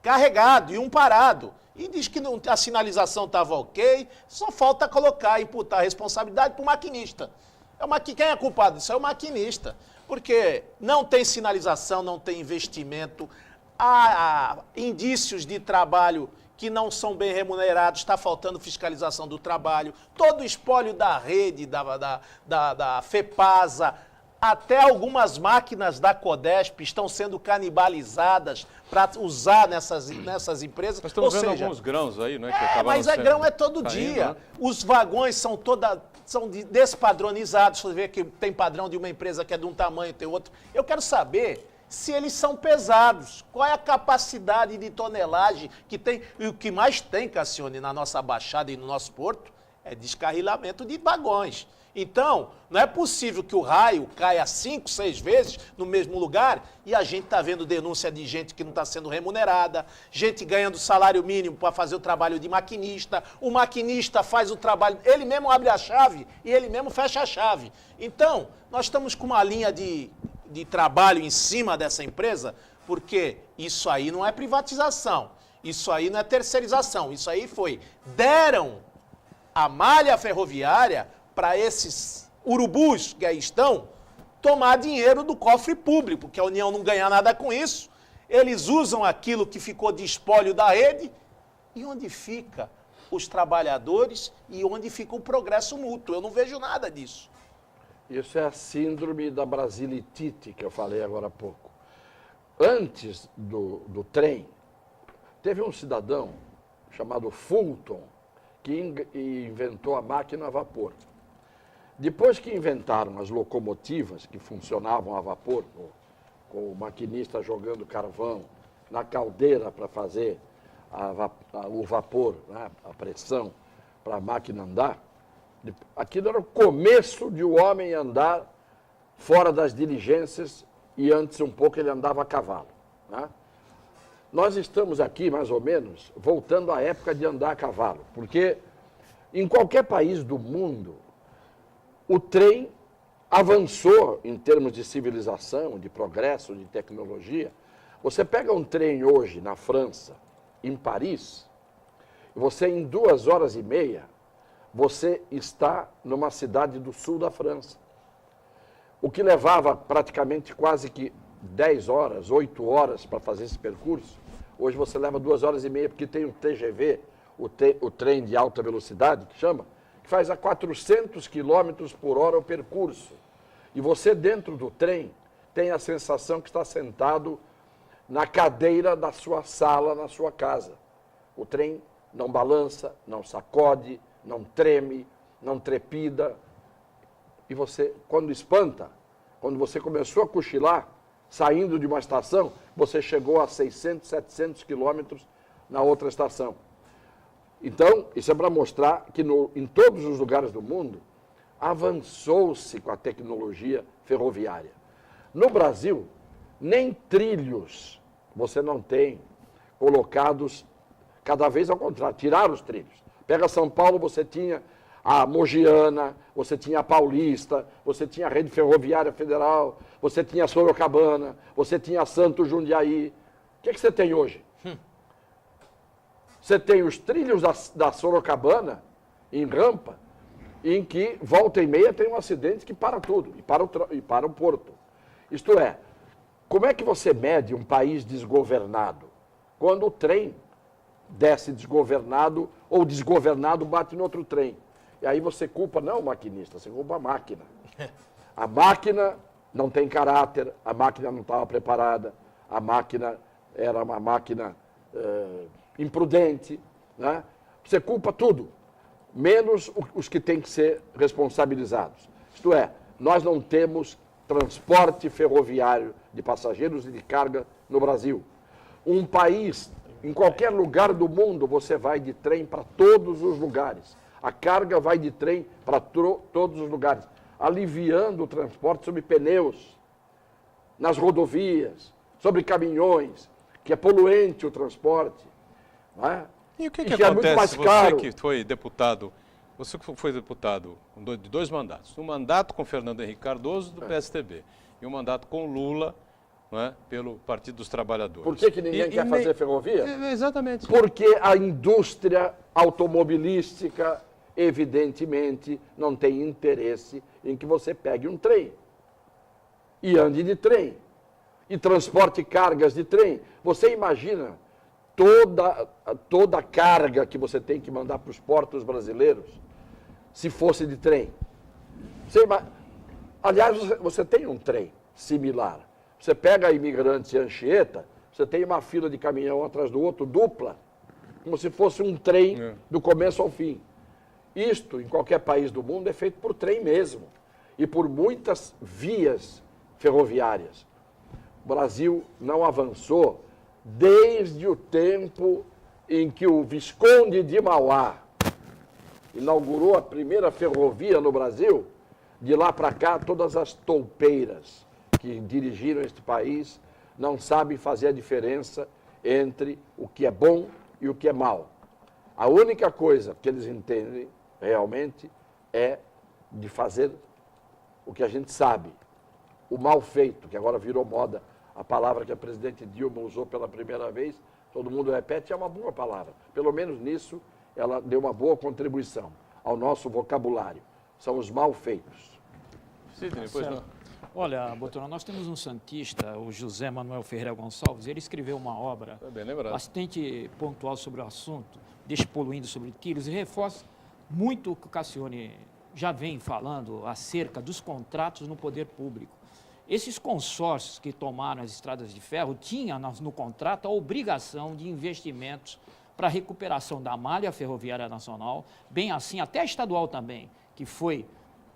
carregado e um parado. E diz que a sinalização estava ok, só falta colocar, imputar a responsabilidade para o maquinista. Quem é culpado disso? É o maquinista. Porque não tem sinalização, não tem investimento, há indícios de trabalho que não são bem remunerados, está faltando fiscalização do trabalho, todo o espólio da rede, da FEPASA, até algumas máquinas da Codesp estão sendo canibalizadas para usar nessas empresas. Nós estamos vendo alguns grãos aí, né? Mas grão é todo caindo, dia. né? Os vagões são despadronizados. Você vê que tem padrão de uma empresa que é de um tamanho, tem outro. Eu quero saber se eles são pesados. Qual é a capacidade de tonelagem que tem? E o que mais tem, Cassione, na nossa baixada e no nosso porto é descarrilamento de vagões. Então, não é possível que o raio caia 5, 6 vezes no mesmo lugar e a gente está vendo denúncia de gente que não está sendo remunerada, gente ganhando salário mínimo para fazer o trabalho de maquinista, o maquinista faz o trabalho, ele mesmo abre a chave e ele mesmo fecha a chave. Então, nós estamos com uma linha de trabalho em cima dessa empresa, porque isso aí não é privatização, isso aí não é terceirização, isso aí deram a malha ferroviária para esses urubus que aí estão tomar dinheiro do cofre público, porque a União não ganha nada com isso. Eles usam aquilo que ficou de espólio da rede. E onde fica os trabalhadores e onde fica o progresso mútuo? Eu não vejo nada disso. Isso é a síndrome da brasilitite que eu falei agora há pouco. Antes do trem, teve um cidadão chamado Fulton que inventou a máquina a vapor. Depois que inventaram as locomotivas que funcionavam a vapor, com o maquinista jogando carvão na caldeira para fazer o vapor, né, a pressão para a máquina andar, aquilo era o começo de o homem andar fora das diligências e antes um pouco ele andava a cavalo. Né? Nós estamos aqui, mais ou menos, voltando à época de andar a cavalo, porque em qualquer país do mundo, o trem avançou em termos de civilização, de progresso, de tecnologia. Você pega um trem hoje na França, em Paris, você em 2 horas e meia, você está numa cidade do sul da França. O que levava praticamente quase que 10 horas, 8 horas para fazer esse percurso, hoje você leva 2 horas e meia, porque tem o TGV, o trem de alta velocidade, que chama, que faz a 400 km por hora o percurso. E você dentro do trem tem a sensação que está sentado na cadeira da sua sala, na sua casa. O trem não balança, não sacode, não treme, não trepida. E você, quando espanta, quando você começou a cochilar, saindo de uma estação, você chegou a 600, 700 quilômetros na outra estação. Então, isso é para mostrar que em todos os lugares do mundo, avançou-se com a tecnologia ferroviária. No Brasil, nem trilhos você não tem colocados, cada vez ao contrário, tiraram os trilhos. Pega São Paulo, você tinha a Mogiana, você tinha a Paulista, você tinha a Rede Ferroviária Federal, você tinha a Sorocabana, você tinha a Santos Jundiaí. O que você tem hoje? Você tem os trilhos da Sorocabana, em rampa, em que, volta e meia, tem um acidente que para tudo, e para o porto. Isto é, como é que você mede um país desgovernado? Quando o trem desce desgovernado, ou desgovernado bate no outro trem. E aí você culpa, não o maquinista, você culpa a máquina. A máquina não tem caráter, a máquina não estava preparada, a máquina era uma máquina imprudente, né? Você culpa tudo, menos os que têm que ser responsabilizados. Isto é, nós não temos transporte ferroviário de passageiros e de carga no Brasil. Um país, em qualquer lugar do mundo, você vai de trem para todos os lugares. A carga vai de trem para todos os lugares, aliviando o transporte sobre pneus, nas rodovias, sobre caminhões, que é poluente o transporte. Não é? E o que é muito acontece, mais você caro. que foi deputado você foi deputado de 2 mandatos. Um mandato com Fernando Henrique Cardoso, do PSTB, e um mandato com Lula, não é, pelo Partido dos Trabalhadores. Por que ninguém quer fazer ferrovia? Exatamente. Porque a indústria automobilística, evidentemente, não tem interesse em que você pegue um trem e ande de trem e transporte cargas de trem. Você imagina toda a carga que você tem que mandar para os portos brasileiros se fosse de trem? Aliás, você tem um trem similar. Você pega Imigrantes e Anchieta, você tem uma fila de caminhão atrás do outro, dupla, como se fosse um trem do começo ao fim. Isto, em qualquer país do mundo, é feito por trem mesmo e por muitas vias ferroviárias. O Brasil não avançou desde o tempo em que o Visconde de Mauá inaugurou a primeira ferrovia no Brasil. De lá para cá, todas as toupeiras que dirigiram este país não sabem fazer a diferença entre o que é bom e o que é mal. A única coisa que eles entendem realmente é de fazer o que a gente sabe, o mal feito, que agora virou moda, a palavra que a presidente Dilma usou pela primeira vez, todo mundo repete, é uma boa palavra. Pelo menos nisso, ela deu uma boa contribuição ao nosso vocabulário. São os mal feitos. Sidney, pois não. Olha, Botorão, nós temos um santista, o José Manuel Ferreira Gonçalves, ele escreveu uma obra bastante pontual sobre o assunto, despoluindo sobre tiros, e reforça muito o que o Cassione já vem falando acerca dos contratos no poder público. Esses consórcios que tomaram as estradas de ferro tinham no contrato a obrigação de investimentos para a recuperação da malha ferroviária nacional, bem assim, até a estadual também, que foi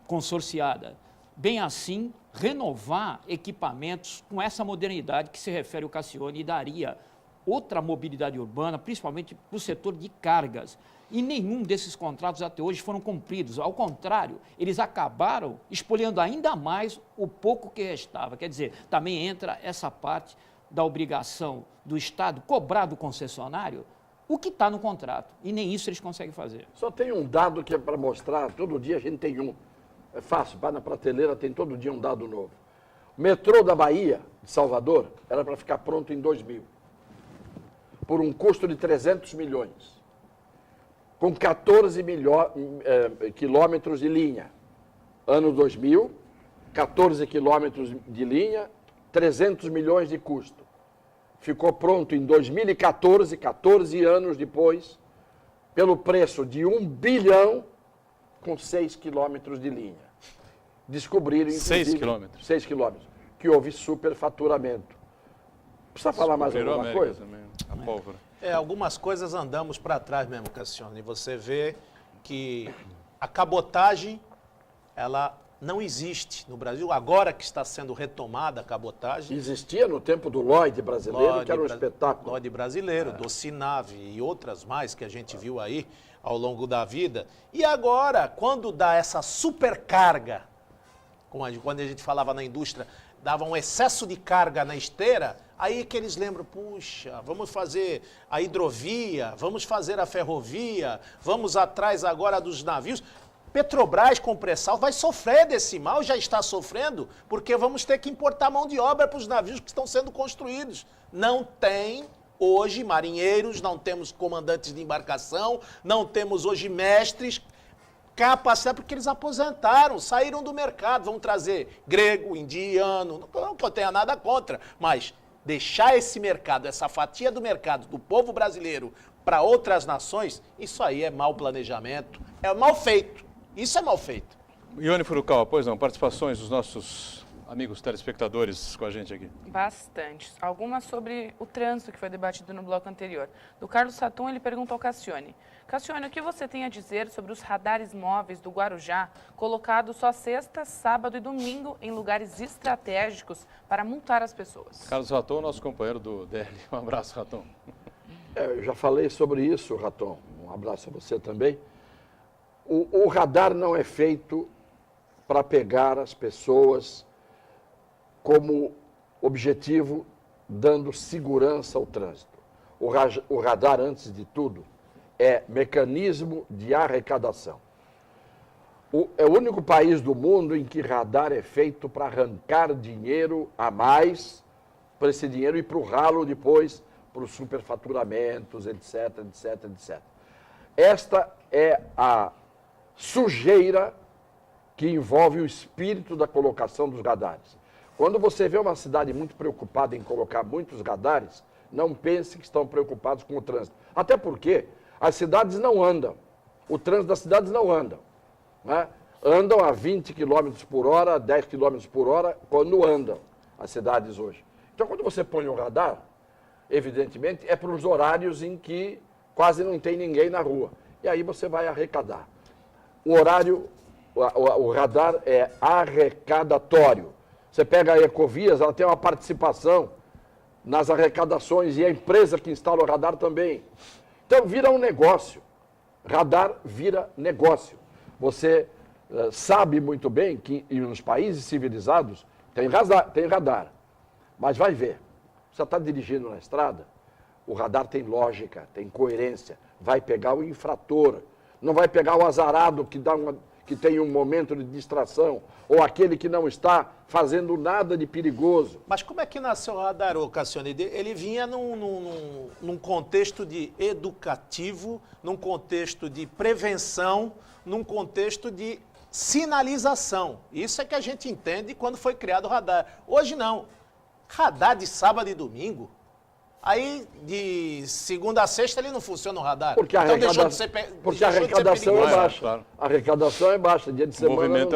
consorciada, bem assim, renovar equipamentos com essa modernidade que se refere ao Cassione e daria outra mobilidade urbana, principalmente para o setor de cargas. E nenhum desses contratos até hoje foram cumpridos. Ao contrário, eles acabaram espoliando ainda mais o pouco que restava. Quer dizer, também entra essa parte da obrigação do Estado cobrar do concessionário o que está no contrato. E nem isso eles conseguem fazer. Só tem um dado que é para mostrar, todo dia a gente tem um. É fácil, vai na prateleira, tem todo dia um dado novo. O metrô da Bahia, de Salvador, era para ficar pronto em 2000, por um custo de 300 milhões, com 14 quilômetros de linha. Ano 2000, 14 quilômetros de linha, 300 milhões de custo. Ficou pronto em 2014, 14 anos depois, pelo preço de 1 bilhão, com 6 quilômetros de linha. Descobriram, inclusive... 6 quilômetros? 6 quilômetros. Que houve superfaturamento. Precisa falar mais alguma coisa? Também, a pólvora. Algumas coisas andamos para trás mesmo, Cassione. Você vê que a cabotagem, ela não existe no Brasil. Agora que está sendo retomada a cabotagem... Existia no tempo do Lloyd brasileiro, que era um espetáculo. Lloyd brasileiro, Docinave e outras mais que a gente viu aí ao longo da vida. E agora, quando dá essa supercarga, quando a gente falava na indústria, dava um excesso de carga na esteira, aí que eles lembram, puxa, vamos fazer a hidrovia, vamos fazer a ferrovia, vamos atrás agora dos navios. Petrobras com pré-sal vai sofrer desse mal, já está sofrendo, porque vamos ter que importar mão de obra para os navios que estão sendo construídos. Não tem hoje marinheiros, não temos comandantes de embarcação, não temos hoje mestres capacitados, porque eles aposentaram, saíram do mercado. Vamos trazer grego, indiano, não que eu tenha nada contra, mas deixar esse mercado, essa fatia do mercado do povo brasileiro para outras nações, isso aí é mau planejamento, é mal feito. Isso é mal feito. Ione Furukawa, pois não, participações dos nossos amigos telespectadores com a gente aqui. Bastante. Algumas sobre o trânsito que foi debatido no bloco anterior. Do Carlos Satum, ele perguntou ao Cassione. Cassione, o que você tem a dizer sobre os radares móveis do Guarujá, colocados só sexta, sábado e domingo em lugares estratégicos para multar as pessoas? Carlos Raton, nosso companheiro do DL. Um abraço, Raton. Eu já falei sobre isso, Raton. Um abraço a você também. O radar não é feito para pegar as pessoas como objetivo, dando segurança ao trânsito. O radar, antes de tudo, é mecanismo de arrecadação. É o único país do mundo em que radar é feito para arrancar dinheiro a mais, para esse dinheiro ir para o ralo depois, para os superfaturamentos, etc, etc, etc. Esta é a sujeira que envolve o espírito da colocação dos radares. Quando você vê uma cidade muito preocupada em colocar muitos radares, não pense que estão preocupados com o trânsito. Até porque as cidades não andam. O trânsito das cidades não anda. Né? Andam a 20 km por hora, 10 km por hora, quando andam as cidades hoje. Então, quando você põe um radar, evidentemente, é para os horários em que quase não tem ninguém na rua. E aí você vai arrecadar. O horário, o radar é arrecadatório. Você pega a Ecovias, ela tem uma participação nas arrecadações e a empresa que instala o radar também. Então, vira um negócio. Radar vira negócio. Você sabe muito bem que nos países civilizados tem radar, mas vai ver. Você está dirigindo na estrada, o radar tem lógica, tem coerência, vai pegar o infrator, não vai pegar o azarado que tem um momento de distração, ou aquele que não está fazendo nada de perigoso. Mas como é que nasceu o radar, Cassione? Ele vinha num contexto de educativo, num contexto de prevenção, num contexto de sinalização. Isso é que a gente entende quando foi criado o radar. Hoje não. Radar de sábado e domingo. Aí, de segunda a sexta, ele não funciona o radar. Porque a arrecadação é baixa. Claro. A arrecadação é baixa. Dia de semana movimento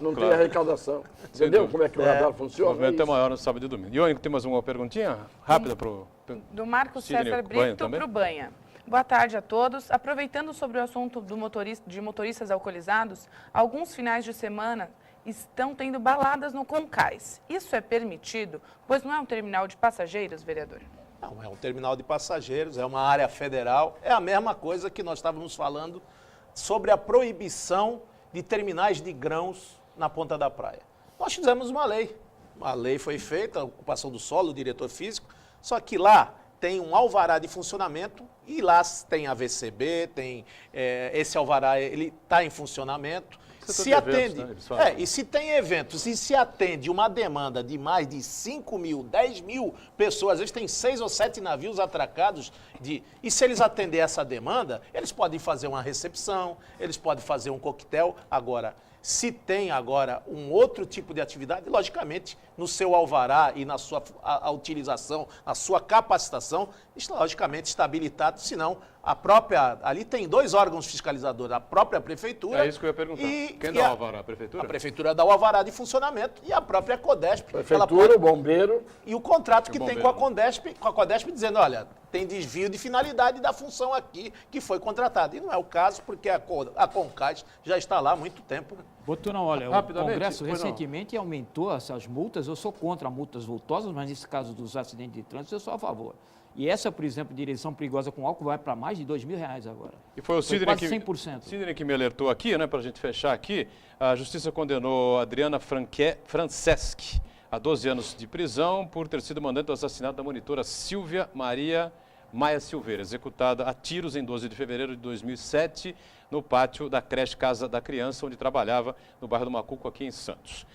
não claro. tem arrecadação. Entendeu como é que o radar funciona? O movimento é maior no sábado e domingo. Ione, tem mais uma perguntinha rápida para o... Do Marcos Sidney César Banha Brito também? para o Banha. Boa tarde a todos. Aproveitando sobre o assunto de motoristas alcoolizados, alguns finais de semana estão tendo baladas no Concais. Isso é permitido, pois não é um terminal de passageiros, vereador? Não, é um terminal de passageiros, é uma área federal. É a mesma coisa que nós estávamos falando sobre a proibição de terminais de grãos na ponta da praia. Nós fizemos uma lei. A lei foi feita, a ocupação do solo, o diretor físico, só que lá tem um alvará de funcionamento e lá tem a VCB, tem esse alvará, ele está em funcionamento. Se atende, eventos, né? E se tem eventos e se atende uma demanda de mais de 5 mil, 10 mil pessoas, às vezes tem 6 ou 7 navios atracados, e se eles atenderem essa demanda, eles podem fazer uma recepção, eles podem fazer um coquetel. Agora, se tem agora um outro tipo de atividade, logicamente, no seu alvará e na sua a utilização, a sua capacitação, está logicamente está habilitado, senão a própria, ali tem 2 órgãos fiscalizadores, a própria prefeitura... É isso que eu ia perguntar. Quem dá o alvará? A prefeitura? A prefeitura dá o alvará de funcionamento e a própria Codesp. Prefeitura, o bombeiro... E o contrato que tem bombeiro. com a Codesp dizendo, olha, tem desvio de finalidade da função aqui que foi contratada. E não é o caso, porque a Concais já está lá há muito tempo. Boturão, olha, o Rapidamente, Congresso pois não. recentemente aumentou essas multas. Eu sou contra multas vultosas, mas nesse caso dos acidentes de trânsito, eu sou a favor. E essa, por exemplo, direção perigosa com álcool vai para mais de R$2.000 agora. E foi o Sidney quase que, 100%. Sidney que me alertou aqui, né, para a gente fechar aqui. A Justiça condenou Adriana Franceschi a 12 anos de prisão por ter sido mandante do assassinato da monitora Silvia Maria Maia Silveira, executada a tiros em 12 de fevereiro de 2007, no pátio da creche Casa da Criança, onde trabalhava no bairro do Macuco, aqui em Santos.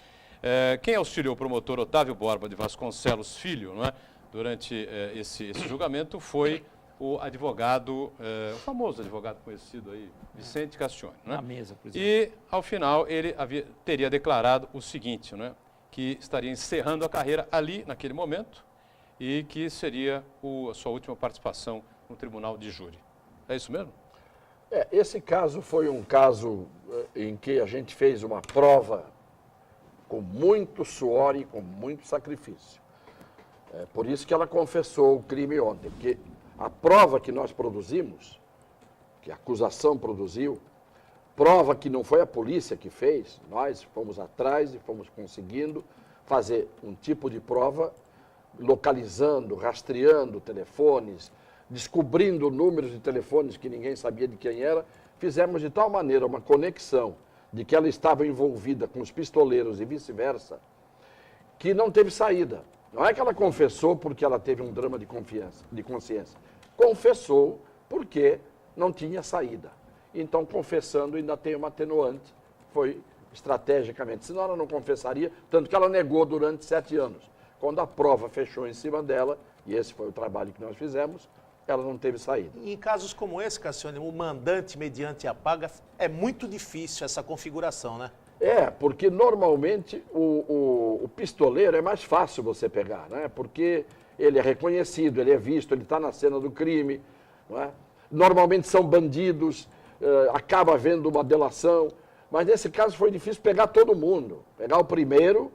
Quem auxiliou o promotor Otávio Borba de Vasconcelos Filho, não é, durante esse julgamento foi o advogado, o famoso advogado conhecido aí, Vicente Castione. Na mesa, por exemplo. E, ao final, ele teria declarado o seguinte, né, que estaria encerrando a carreira ali, naquele momento, e que seria a sua última participação no tribunal de júri. É isso mesmo? Esse caso foi um caso em que a gente fez uma prova com muito suor e com muito sacrifício. Por isso que ela confessou o crime ontem, porque a prova que nós produzimos, que a acusação produziu, prova que não foi a polícia que fez, nós fomos atrás e fomos conseguindo fazer um tipo de prova localizando, rastreando telefones, descobrindo números de telefones que ninguém sabia de quem era, fizemos de tal maneira uma conexão de que ela estava envolvida com os pistoleiros e vice-versa, que não teve saída. Não é que ela confessou porque ela teve um drama de consciência. Confessou porque não tinha saída. Então, confessando, ainda tem uma atenuante, foi estrategicamente, senão ela não confessaria, tanto que ela negou durante 7 anos. Quando a prova fechou em cima dela, e esse foi o trabalho que nós fizemos, ela não teve saída. E em casos como esse, Cassione, o mandante mediante a paga, é muito difícil essa configuração, né? Porque normalmente o pistoleiro é mais fácil você pegar, né? Porque ele é reconhecido, ele é visto, ele está na cena do crime, não é? Normalmente são bandidos, acaba havendo uma delação, mas nesse caso foi difícil pegar todo mundo. Pegar o primeiro,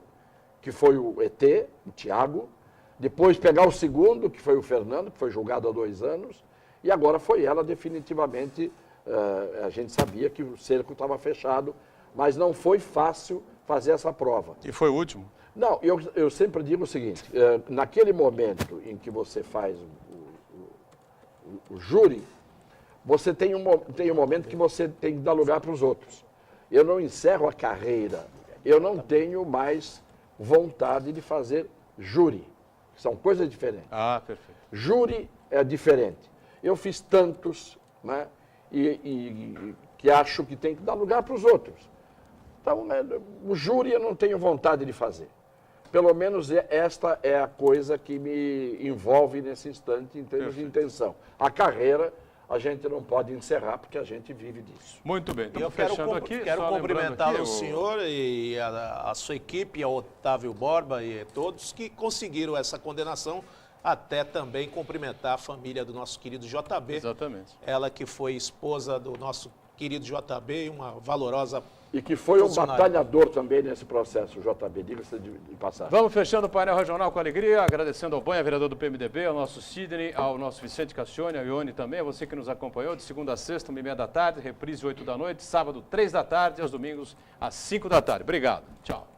que foi o ET, o Tiago, depois pegar o segundo, que foi o Fernando, que foi julgado há 2 anos, e agora foi ela definitivamente, a gente sabia que o cerco estava fechado, mas não foi fácil fazer essa prova. E foi o último? Não, eu sempre digo o seguinte, naquele momento em que você faz o júri, você tem um momento que você tem que dar lugar para os outros. Eu não encerro a carreira, eu não tenho mais vontade de fazer júri. São coisas diferentes. Ah, perfeito. Júri é diferente. Eu fiz tantos, né, e que acho que tem que dar lugar para os outros. Então, o júri eu não tenho vontade de fazer. Pelo menos esta é a coisa que me envolve nesse instante em termos de intenção. A carreira a gente não pode encerrar porque a gente vive disso. Muito bem, Eu estamos quero, fechando aqui. quero só cumprimentar lembrando aqui, o senhor e a sua equipe, ao Otávio Borba e a todos que conseguiram essa condenação, até também cumprimentar a família do nosso querido JB. Exatamente. Ela que foi esposa do nosso querido JB, uma valorosa E que foi um funcionário. batalhador também nesse processo, o JB, diga-se de passagem. Vamos fechando o painel regional com alegria, agradecendo ao Banha, vereador do PMDB, ao nosso Sidney, ao nosso Vicente Cassione, ao Ione também, a você que nos acompanhou de segunda a sexta, 1h30 da tarde, reprise 8 da noite, sábado 3 da tarde, aos domingos às 5 da tarde. Obrigado. Tchau.